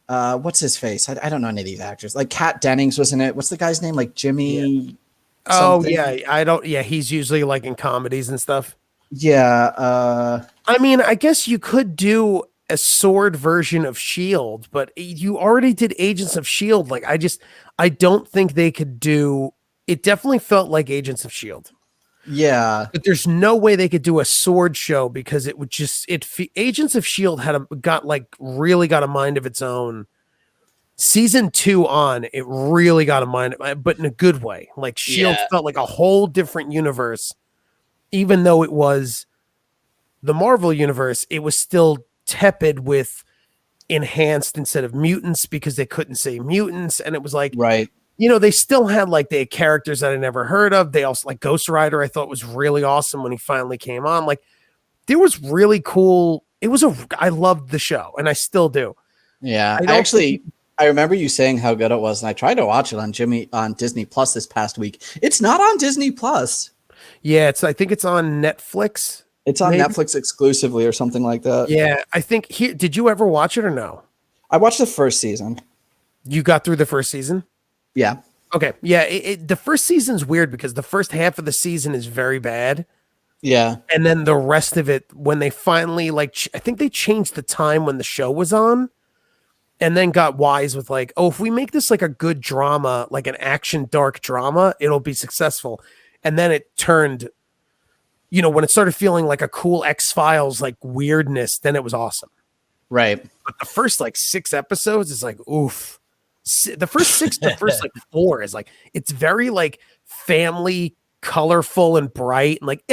what's his face? I don't know any of these actors. Like Kat Dennings was in it. What's the guy's name? Like Jimmy. Oh yeah, I don't. Yeah, he's usually like in comedies and stuff. Yeah. I mean, I guess you could do a sword version of S.H.I.E.L.D., but you already did Agents of S.H.I.E.L.D. Like, I don't think they could do. It definitely felt like Agents of S.H.I.E.L.D. Yeah, but there's no way they could do a sword show because it would just Agents of S.H.I.E.L.D. got a mind of its own. Season 2 on, it really got a mind, but in a good way. Like S.H.I.E.L.D. felt like a whole different universe, even though it was the Marvel universe. It was still tepid with enhanced instead of mutants because they couldn't say mutants, and it was like right. You know, they still had like they had characters that I never heard of. They also like Ghost Rider. I thought was really awesome when he finally came on. Like there was really cool I loved the show, and I still do. Yeah, I remember you saying how good it was, and I tried to watch it on Disney Plus this past week. It's not on Disney Plus. Yeah, I think it's on Netflix. It's on Netflix exclusively or something like that. Yeah, I think did you ever watch it or no? I watched the first season. You got through the first season? Yeah. Okay. Yeah, the first season's weird because the first half of the season is very bad. Yeah. And then the rest of it, when they finally I think they changed the time when the show was on, and then got wise with like, oh, if we make this like a good drama, like an action dark drama, it'll be successful. And then it turned, when it started feeling like a cool X-Files like weirdness, then it was awesome. Right. But the first like 6 episodes is like, oof. The first 6, the first like 4 is like, it's very like family, colorful and bright, and like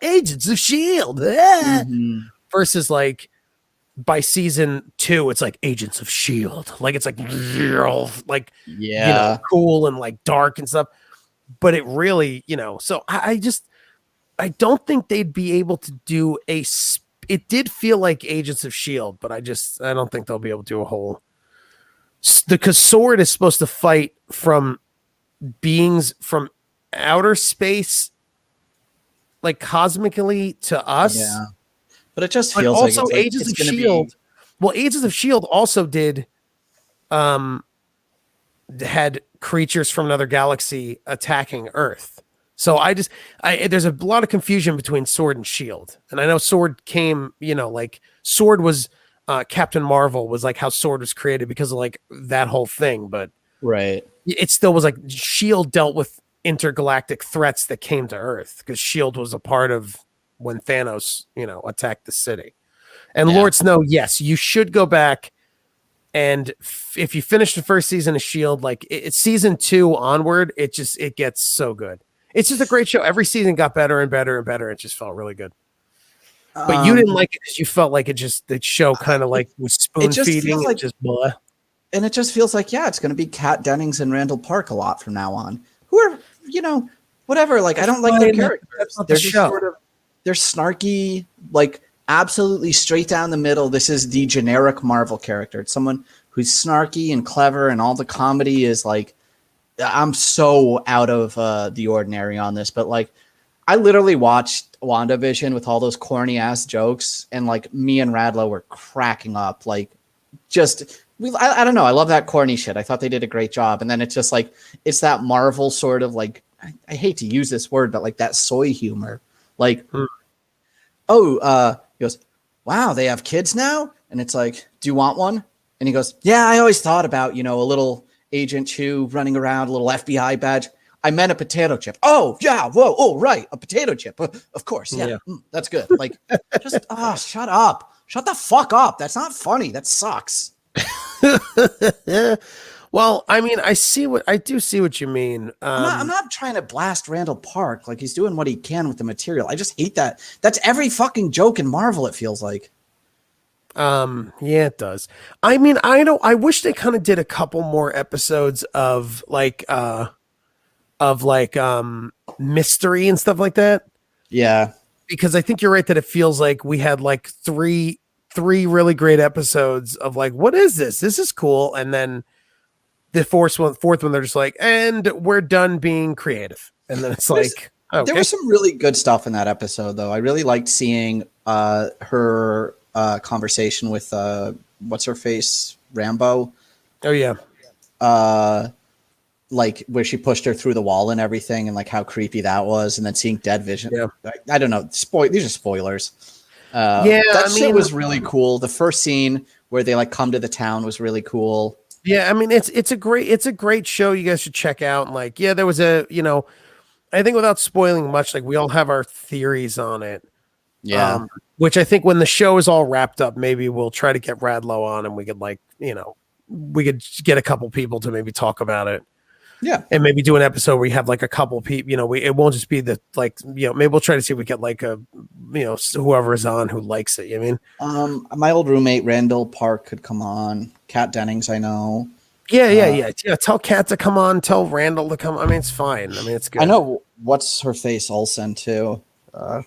Agents of S.H.I.E.L.D. Versus like by season 2, it's like Agents of S.H.I.E.L.D. Like it's like cool and like dark and stuff. But it really, so I don't think they'd be able to do it did feel like Agents of S.H.I.E.L.D., but I don't think they'll be able to do a whole, because S.W.O.R.D. is supposed to fight from beings from outer space, like cosmically to us. Yeah. But it just also feels like it's Agents of S.H.I.E.L.D. Well, Agents of S.H.I.E.L.D. also did had creatures from another galaxy attacking Earth. So there's a lot of confusion between S.W.O.R.D. and S.H.I.E.L.D. And I know S.W.O.R.D. came, like S.W.O.R.D. was Captain Marvel was like how S.W.O.R.D. was created because of like that whole thing. But right, it still was like S.H.I.E.L.D. dealt with intergalactic threats that came to Earth because S.H.I.E.L.D. was a part of when Thanos, attacked the city. And Lord Snow, yes, you should go back. And if you finish the first season of S.H.I.E.L.D., like it's season 2 onward, it gets so good. It's just a great show. Every season got better and better and better. It just felt really good. But you didn't like it because you felt like the show kind of like was spoon feeding. Like, just blah. And it just feels like, it's going to be Kat Dennings and Randall Park a lot from now on. Who are, whatever. Like, I don't like their characters. They're just sort of, they're snarky, like absolutely straight down the middle. This is the generic Marvel character. It's someone who's snarky and clever, and all the comedy is like, I'm so out of the ordinary on this, but like, I literally watched WandaVision with all those corny ass jokes, and like me and Radlow were cracking up. Like, I don't know. I love that corny shit. I thought they did a great job. And then it's just like, it's that Marvel sort of like, I hate to use this word, but like that soy humor. Like, he goes, wow, they have kids now? And it's like, do you want one? And he goes, yeah, I always thought about, a little Agent Chew running around, a little FBI badge. I meant a potato chip. Oh, yeah. Whoa. Oh, right. A potato chip. Of course. Yeah. That's good. Like, just, shut up. Shut the fuck up. That's not funny. That sucks. Well, I mean, I do see what you mean. I'm not trying to blast Randall Park. Like, he's doing what he can with the material. I just hate that. That's every fucking joke in Marvel, it feels like. Yeah, it does. I mean, I wish they kind of did a couple more episodes of mystery and stuff like that. Yeah. Because I think you're right that it feels like we had like three really great episodes of like, what is this? This is cool. And then the fourth one, they're just like, and we're done being creative. And then it's like, okay. There was some really good stuff in that episode, though. I really liked seeing her conversation with what's her face, Rambo. Oh yeah. Like where she pushed her through the wall and everything, and like how creepy that was, and then seeing Dead Vision. Yeah. I don't know. These are spoilers. That shit was really cool. The first scene where they like come to the town was really cool. Yeah, I mean it's a great show. You guys should check out. And like, there was I think without spoiling much, like we all have our theories on it. Yeah. Which I think when the show is all wrapped up, maybe we'll try to get Radlow on, and we could we could get a couple people to maybe talk about it. Yeah. And maybe do an episode where we have like a couple people, it won't just be maybe we'll try to see if we get like a, whoever is on who likes it. You know what I mean? My old roommate, Randall Park, could come on. Kat Dennings, I know. Yeah. Tell Kat to come on. Tell Randall to come. I mean, it's fine. I mean, it's good. I know what's her face Olsen too.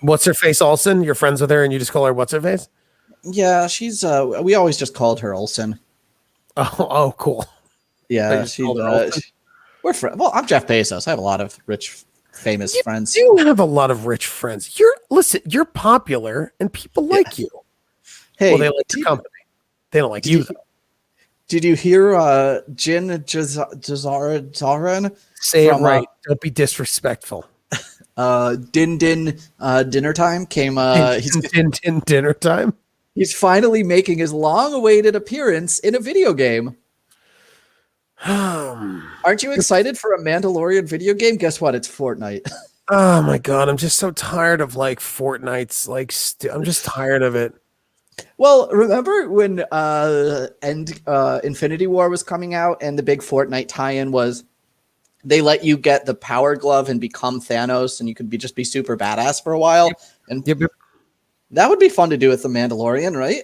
What's her face Olsen? You're friends with her and you just call her what's her face? Yeah, she's we always just called her Olsen. Oh, cool. Yeah, she's we're friends. Well, I'm Jeff Bezos. I have a lot of rich, famous friends. You have a lot of rich friends. You're popular and people like you. Hey, well, they like the company. They don't like you though. Did you hear Jin Jazaran? Say it right. Don't be disrespectful. Din dinner time came. Din dinner time. He's finally making his long-awaited appearance in a video game. Aren't you excited for a Mandalorian video game? Guess what? It's Fortnite. Oh my god, I'm just so tired of like Fortnite's like. I'm just tired of it. Well, remember when Infinity War was coming out and the big Fortnite tie-in was they let you get the power glove and become Thanos and you could just be super badass for a while. And that would be fun to do with the Mandalorian, right?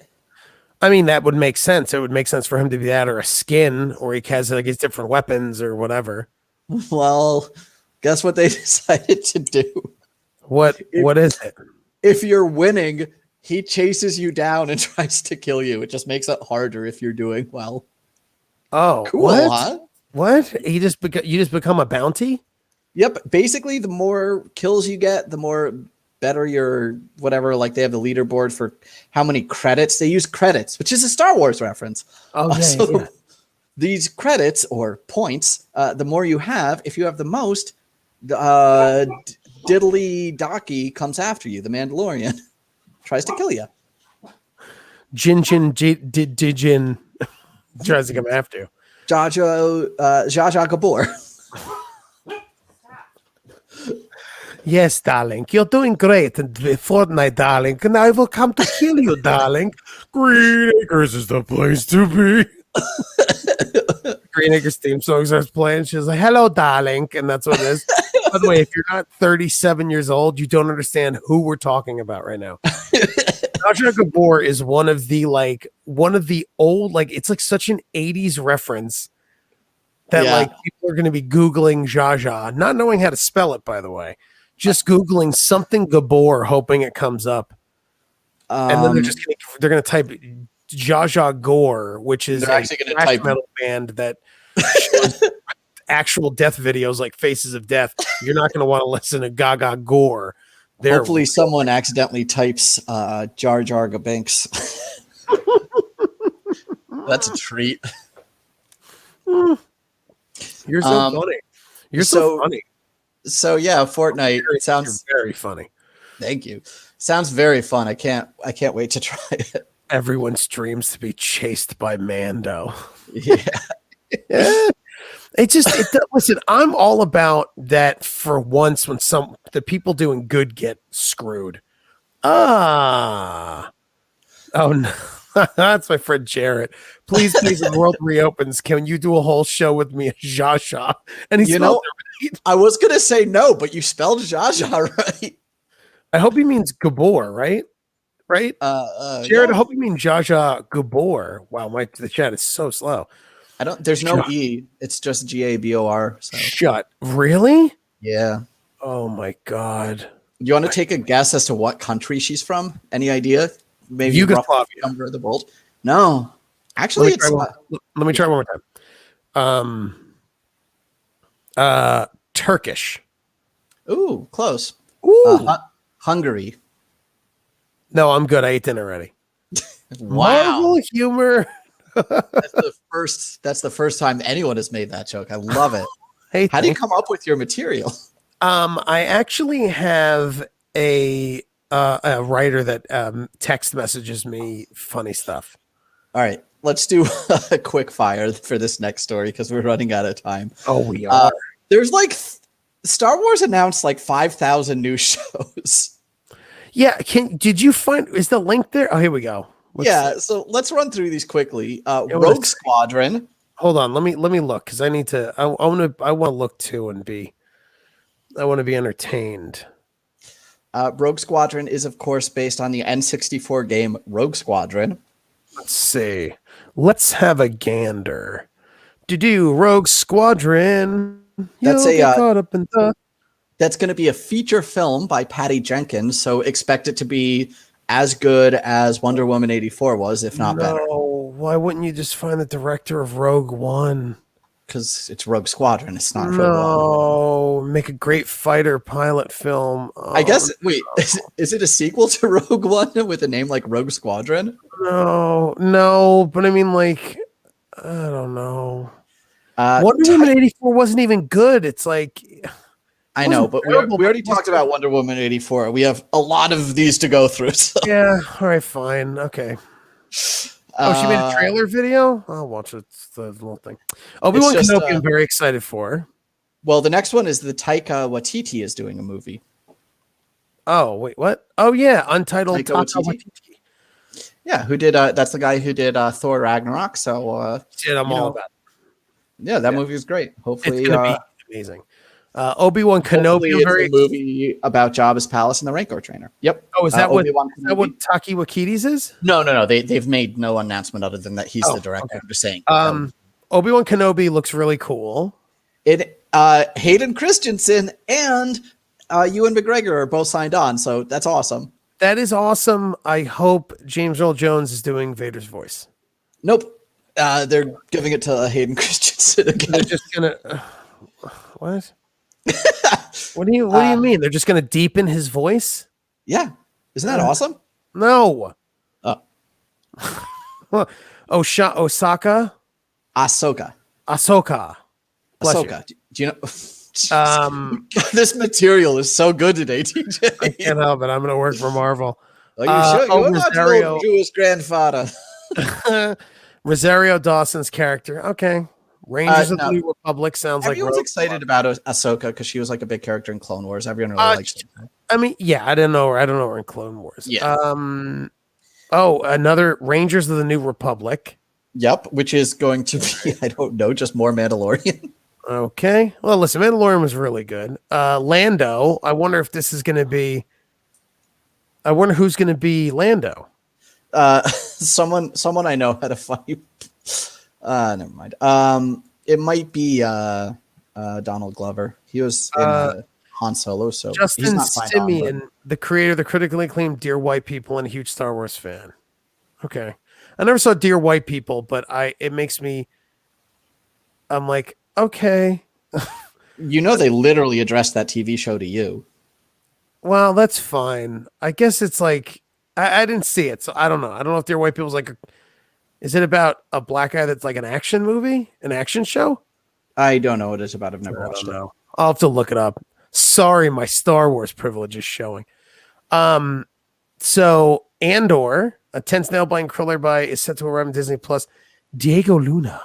I mean, that would make sense. It would make sense for him to be that or a skin or he has like his different weapons or whatever. Well, guess what they decided to do? What is it? If you're winning, he chases you down and tries to kill you. It just makes it harder if you're doing well. Oh, cool, what? Huh? What? You just become a bounty? Yep. Basically, the more kills you get, the more better your whatever. Like they have the leaderboard for how many credits. They use credits, which is a Star Wars reference. Oh, yeah. These credits or points, the more you have, if you have the most, Diddly Docky comes after you. The Mandalorian tries to kill you. Jin tries to come after you. Jaja Gabor. Yes, darling. You're doing great in Fortnite, darling. And I will come to kill you, darling. Green Acres is the place to be. Green Acres theme song starts playing. She's like, hello, darling. And that's what it is. By the way, if you're not 37 years old, you don't understand who we're talking about right now. Jaja Gabor is one of the old, like, it's like such an 80s reference that like people are going to be Googling Jaja, not knowing how to spell it, by the way. Just Googling something Gabor, hoping it comes up. And then they're going to type Jaja Gore, which is a thrash metal band that shows actual death videos like Faces of Death. You're not going to want to listen to Gaga Gore. Hopefully someone accidentally types Jar Jar Binks. That's a treat. You're so funny. You're so funny. So yeah, Fortnite sounds very funny. Thank you. Sounds very fun. I can't wait to try it. Everyone's dreams to be chased by Mando. Yeah. Listen, I'm all about that for once when the people doing good get screwed. Oh no. That's my friend Jarrett. Please, when the world reopens, can you do a whole show with me at Jaja? And he's right. I was gonna say no, but you spelled Jaja right. I hope he means Gabor, right? Right? Jared, I hope you mean Jaja Gabor. Wow, the chat is so slow. There's no E. It's just Gabor. So. Really? Yeah. Oh my God. You want to take a guess as to what country she's from? Any idea? Maybe Yugoslavia. Number of the world. No. Actually, let me try one more time. Turkish. Ooh, close. Ooh. Hungary. No, I'm good. I ate dinner already. Wow. Marvel humor. That's the first time anyone has made that joke. I love it. Hey, how do you come up with your material? I actually have a writer that text messages me funny stuff. All right, let's do a quick fire for this next story because we're running out of time. Oh, we are. There's Star Wars announced 5,000 new shows. Yeah, did you find? Is the link there? Oh, here we go. So let's run through these quickly. Rogue Squadron. Hold on, let me look because I need to. I want to look too and be. I want to be entertained. Rogue Squadron is, of course, based on the N64 game Rogue Squadron. Let's see. Let's have a gander. Rogue Squadron. That's that's going to be a feature film by Patty Jenkins. So expect it to be as good as Wonder Woman 84 was, if not better. No, why wouldn't you just find the director of Rogue One? Because it's Rogue Squadron. It's not Rogue One. No, make a great fighter pilot film. I guess. Wait, is it a sequel to Rogue One with a name like Rogue Squadron? No, but I mean, like, I don't know. Wonder Woman 84 wasn't even good. It's like, I know, but we already talked about Wonder Woman 84. We have a lot of these to go through. So. Yeah, all right, fine, okay. Oh, she made a trailer video? I'll watch it. It's the little thing. Obi-Wan Kenobi I'm very excited for. Well, the next one is the Taika Waititi is doing a movie. Oh, wait, what? Oh, yeah, Untitled Taika Waititi. Yeah, who did, that's the guy who did Thor Ragnarok, so... I'm all about it. Yeah, that movie is great. Hopefully... It's going to be amazing. Obi-Wan Kenobi. It's a movie about Jabba's palace and the Rancor trainer. Yep. Oh, is that what Taika Waititi's is? No. They've made no announcement other than that he's the director. Okay. I'm just saying. Obi-Wan Kenobi looks really cool. Hayden Christensen and Ewan McGregor are both signed on, so that's awesome. That is awesome. I hope James Earl Jones is doing Vader's voice. Nope. They're giving it to Hayden Christensen again. They're just gonna what? What do you mean? They're just gonna deepen his voice? Yeah. Isn't that awesome? No. Ahsoka. Bless you. Do you know? This material is so good today, TJ. I can't help it. I'm going to work for Marvel. You're not your Jewish grandfather. Rosario Dawson's character. Okay. Rangers of the New Republic sounds like everyone's excited about Ahsoka because she was like a big character in Clone Wars. Everyone really likes her. I mean, yeah, I don't know her in Clone Wars. Yeah. Another Rangers of the New Republic. Yep, which is going to be, I don't know, just more Mandalorian. Okay. Well, listen, Mandalorian was really good. Lando, I wonder if this is going to be... I wonder who's going to be Lando. Someone I know had a funny... never mind. It might be Donald Glover. He was in Han Solo, so Justin he's not signed Simeon, the creator of the critically acclaimed Dear White People and a huge Star Wars fan. Okay. I never saw Dear White People, but I'm like, okay. You know, they literally addressed that TV show to you. Well, that's fine. I guess it's like, I didn't see it, so I don't know. I don't know if Dear White People's like, is it about a black guy that's like an action movie, an action show? I don't know what it's about. I've never watched it. I'll have to look it up. Sorry, my Star Wars privilege is showing. So Andor, a tense nail-biting thriller is set to arrive on Disney Plus. Diego Luna.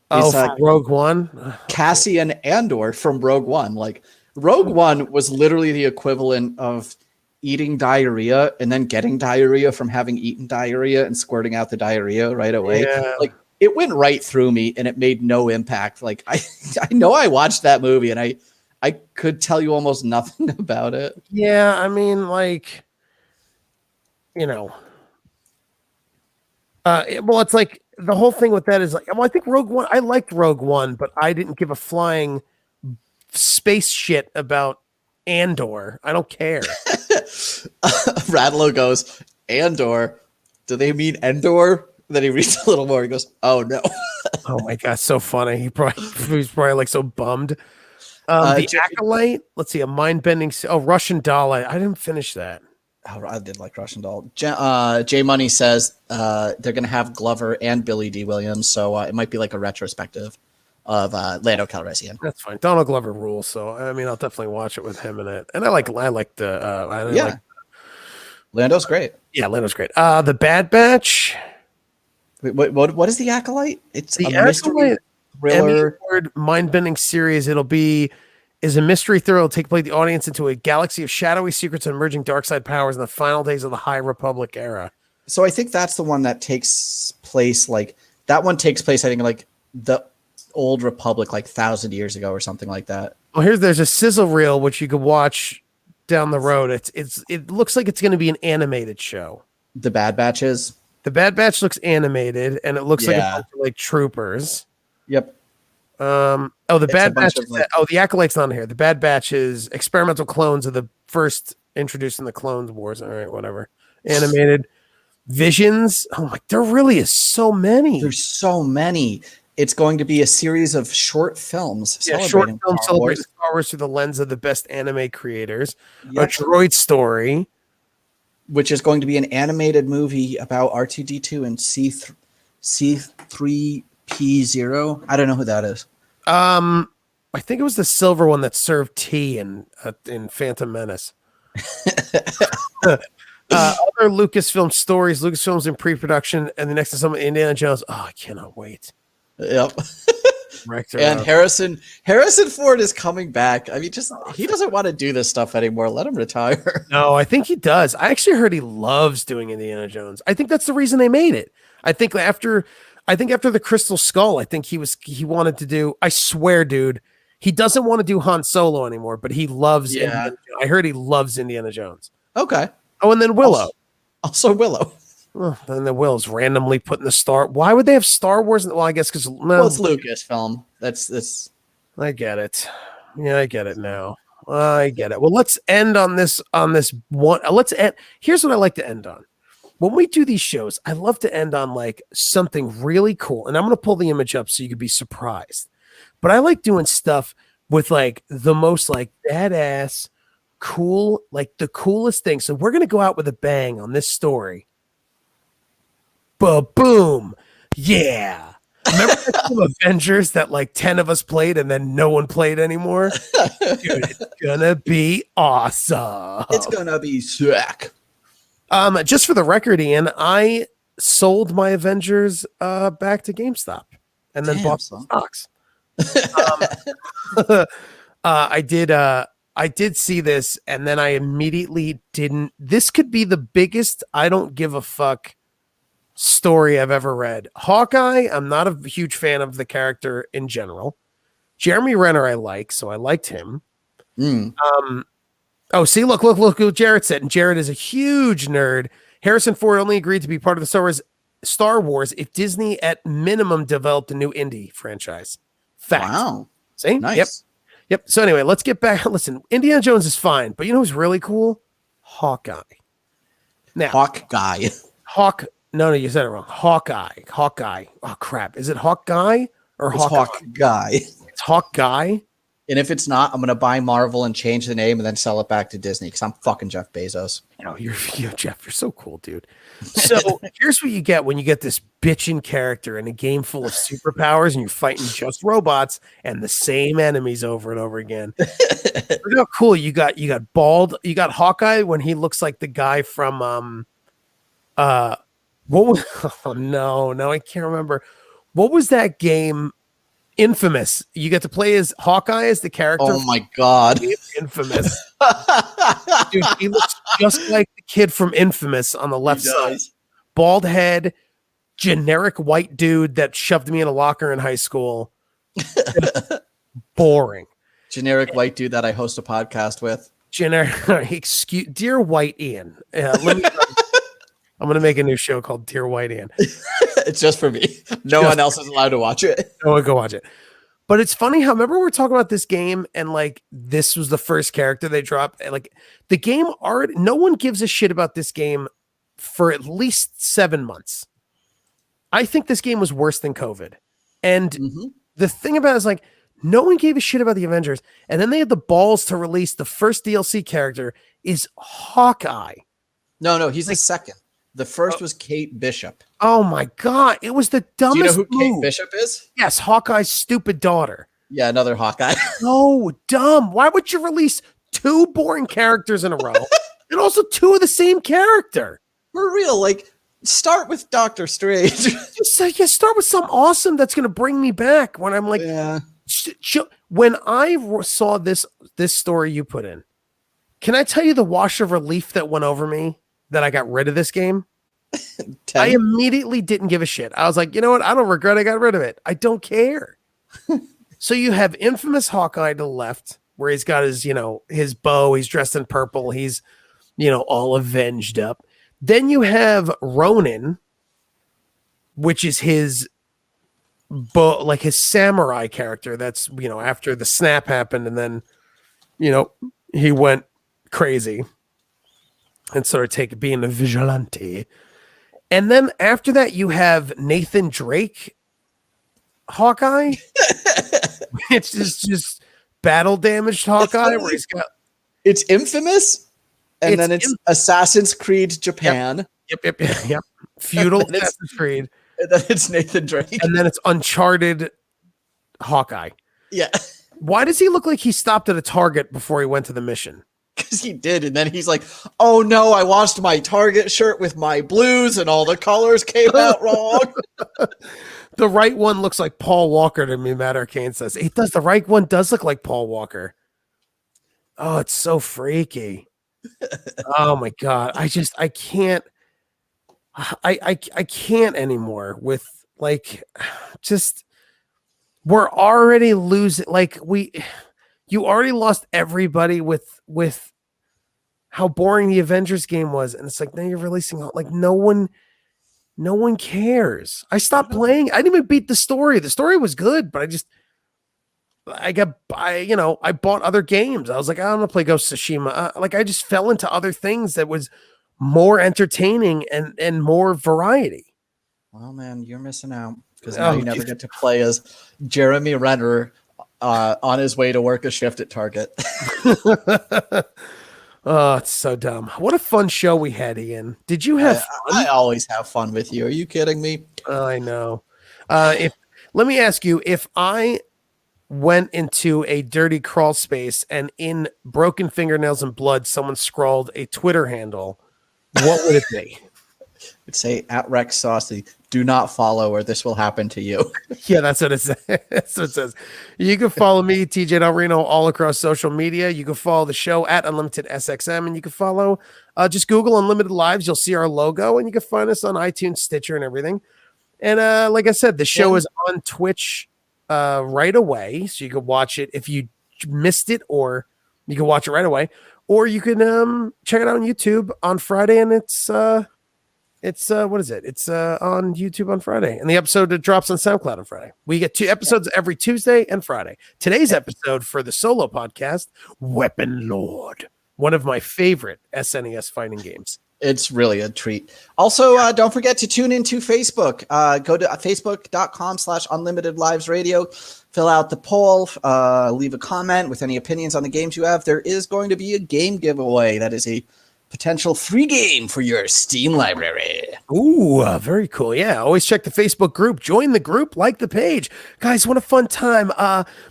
From Rogue One? Cassian Andor from Rogue One. Like, Rogue One was literally the equivalent of eating diarrhea and then getting diarrhea from having eaten diarrhea and squirting out the diarrhea right away. Yeah. Like, it went right through me and it made no impact. Like, I know I watched that movie and I could tell you almost nothing about it. Yeah, I mean, like, you know. Well, it's like the whole thing with that is like, well, I think Rogue One, I liked Rogue One, but I didn't give a flying space shit about Andor. I don't care. Radlow goes, Andor? Do they mean Endor? Then he reads a little more. He goes, oh no. Oh my God, so funny. He's probably like so bummed. The Acolyte. Let's see, a mind-bending. Russian Doll. I didn't finish that. Oh, I did like Russian Doll. J Money says they're going to have Glover and Billy D. Williams, so it might be like a retrospective of Lando Calrissian. That's fine. Donald Glover rules, so I mean, I'll definitely watch it with him in it. And I like Lando's great. Yeah, Lando's great. The Bad Batch. Wait, what is the Acolyte? It's the a mystery thriller, mind-bending series. Is a mystery thriller. It'll take the audience into a galaxy of shadowy secrets and emerging dark side powers in the final days of the High Republic era. So I think that's the one that takes place. Like that one takes place, I think, like the Old Republic, like 1,000 years ago or something like that. Well, there's a sizzle reel which you could watch down the road. It looks like it's going to be an animated show. The Bad Batch looks animated, and it looks like a bunch of, like, troopers. Yep. The Bad Batch. The Acolyte's not here. The Bad Batch is experimental clones of the first introducing the Clone Wars. All right, whatever. Animated Visions. Oh my, there really is so many. There's so many. It's going to be a series of short films celebrating Star Wars through the lens of the best anime creators. Yep. A droid story, which is going to be an animated movie about R2D2 and C3PO. I don't know who that is. I think it was the silver one that served tea in Phantom Menace. Other Lucasfilm stories, Lucasfilm's in pre-production, and the next is some Indiana Jones. Oh, I cannot wait. Yep. And Harrison Ford is coming back. I mean, he doesn't want to do this stuff anymore. Let him retire. No, I think he does. I actually heard he loves doing Indiana Jones. I think that's the reason they made it. I think after the Crystal Skull, I think he wanted to do. I swear, dude, he doesn't want to do Han Solo anymore, but he loves. Yeah. I heard he loves Indiana Jones. Okay. Oh, and then Willow. Also Willow. Oh, and then Willow's randomly putting the Star. Why would they have Star Wars? Well, I guess because it's Lucasfilm. That's this. I get it. Yeah, I get it now. I get it. Well, let's end on this one. Let's end. Here's what I like to end on. When we do these shows, I love to end on like something really cool. And I'm going to pull the image up so you could be surprised. But I like doing stuff with like the most like badass, cool, like the coolest thing. So we're going to go out with a bang on this story. Boom. Yeah. Remember the Avengers that like 10 of us played and then no one played anymore? Dude, it's gonna be awesome. It's gonna be sick. Just for the record, Ian, I sold my Avengers back to GameStop and then bought some stocks. I did see this and then I immediately didn't. This could be the biggest I don't give a fuck story I've ever read. Hawkguy, I'm not a huge fan of the character in general. Jeremy Renner I like, so I liked him. Oh, see, look what Jared said. And Jared is a huge nerd. Harrison Ford only agreed to be part of the Star Wars if Disney at minimum developed a new indie franchise. Fact. Wow. See? Nice. Yep. So anyway, let's get back. Listen, Indiana Jones is fine, but you know who's really cool? Hawkeye. Now, Hawkguy. No, you said it wrong. Hawkeye. Oh crap! Is it Hawkguy or Hawkguy? It's Hawkguy. And if it's not, I'm gonna buy Marvel and change the name and then sell it back to Disney because I'm fucking Jeff Bezos. No, you're Jeff. You're so cool, dude. So here's what you get when you get this bitchin' character in a game full of superpowers and you're fighting just robots and the same enemies over and over again. Look how cool you got Hawkeye when he looks like the guy from what was no, I can't remember. What was that game? Infamous. You get to play as Hawkeye as the character. Oh my god. Infamous. Dude, he looks just like the kid from Infamous on the left side. Bald head, generic white dude that shoved me in a locker in high school. Boring. Generic white dude that I host a podcast with. Dear White Ian. I'm going to make a new show called Dear White Ian. It's just for me. No one else is allowed to watch it. No one go watch it. But it's funny how, remember we were talking about this game and like this was the first character they dropped. And like the game already, no one gives a shit about this game for at least 7 months. I think this game was worse than COVID. And the thing about it is like, no one gave a shit about the Avengers. And then they had the balls to release the first DLC character is Hawkeye. No, he's the second. The first was Kate Bishop. Oh my god, it was the dumbest. Do you know who move. Kate Bishop is? Yes, Hawkeye's stupid daughter. Yeah, another Hawkeye. So dumb. Why would you release 2 boring characters in a row and also 2 of the same character? For real, like start with Doctor Strange. Just start with something awesome that's going to bring me back when I'm like, when I saw this story you put in. Can I tell you the wash of relief that went over me that I got rid of this game? 10? I immediately didn't give a shit. I was like, you know what? I don't regret I got rid of it. I don't care. So you have infamous Hawkeye to the left where he's got his, his bow. He's dressed in purple. He's, all avenged up. Then you have Ronin, which is his bow, like his samurai character. That's, after the snap happened and then, he went crazy. and sort of take being a vigilante. And then after that, you have Nathan Drake, Hawkeye. It's just battle damaged Hawkeye, where he's got. It's Infamous, and then it's Assassin's Creed Japan. Yep. Feudal Assassin's Creed. And then it's Nathan Drake. And then it's Uncharted Hawkeye. Yeah. Why does he look like he stopped at a Target before he went to the mission? Because he did, and then he's like, "Oh no, I washed my Target shirt with my blues, and all the colors came out wrong." The right one looks like Paul Walker to me, Matt Arcane says. It does. The right one does look like Paul Walker. Oh, it's so freaky. Oh my God. I can't. I can't anymore with like just we're already losing like you already lost everybody with how boring the Avengers game was, and it's like now you're releasing like no one cares. I stopped playing. I didn't even beat the story. The story was good, but I bought other games. I was like, I'm gonna play Ghost of Tsushima. Like I just fell into other things that was more entertaining and more variety. Well, man, you're missing out because now you never get to play as Jeremy Renner on his way to work a shift at Target. Oh, it's so dumb. What a fun show we had, Ian. Did you have fun? I always have fun with you. Are you kidding me? I know. Let me ask you, if I went into a dirty crawl space and in broken fingernails and blood, someone scrawled a Twitter handle, what would it be? It'd say at Rex Saucy, do not follow or this will happen to you. Yeah, that's what it says. That's what it says. You can follow me, TJ Del Reno, all across social media. You can follow the show at Unlimited SXM, and you can follow just Google Unlimited Lives. You'll see our logo, and you can find us on iTunes, Stitcher, and everything. And like I said, the show is on Twitch right away, so you can watch it if you missed it, or you can watch it right away, or you can check it out on YouTube on Friday, and it's what is it? It's on YouTube on Friday, and the episode drops on SoundCloud on Friday. We get 2 episodes every Tuesday and Friday. Today's episode for the solo podcast, Weapon Lord, one of my favorite SNES fighting games. It's really a treat. Also, don't forget to tune into Facebook. Go to facebook.com/unlimitedlivesradio. Fill out the poll. Leave a comment with any opinions on the games you have. There is going to be a game giveaway. That is a potential free game for your Steam library. Ooh, very cool. Yeah, always check the Facebook group. Join the group, like the page. Guys, what a fun time.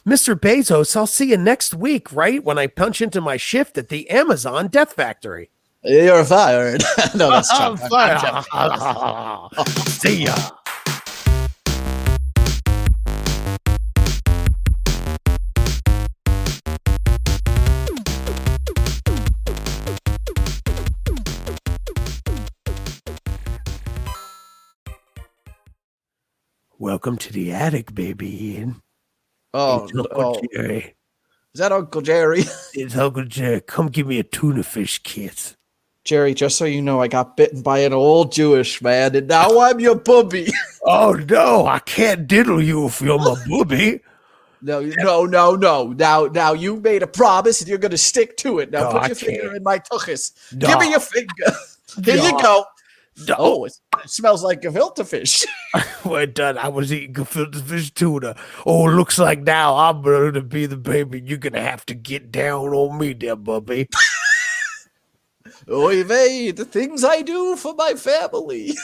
Mr. Bezos, I'll see you next week, right? When I punch into my shift at the Amazon Death Factory. You're fired. No, that's I'm fired. See ya. Welcome to the attic, baby, Ian. Oh, it's Uncle Jerry. Is that Uncle Jerry? It's Uncle Jerry. Come give me a tuna fish kiss. Jerry, just so you know, I got bitten by an old Jewish man, and now I'm your booby. Oh, no, I can't diddle you if you're my booby. No. Now you made a promise, and you're going to stick to it. Now put your finger in my tuchus. No. Give me your finger. Here you go. No. Oh, it smells like gefilte fish. We're done. I was eating gefilte fish tuna. Oh, looks like now I'm going to be the baby. You're going to have to get down on me there, bubby. Oy vey, the things I do for my family.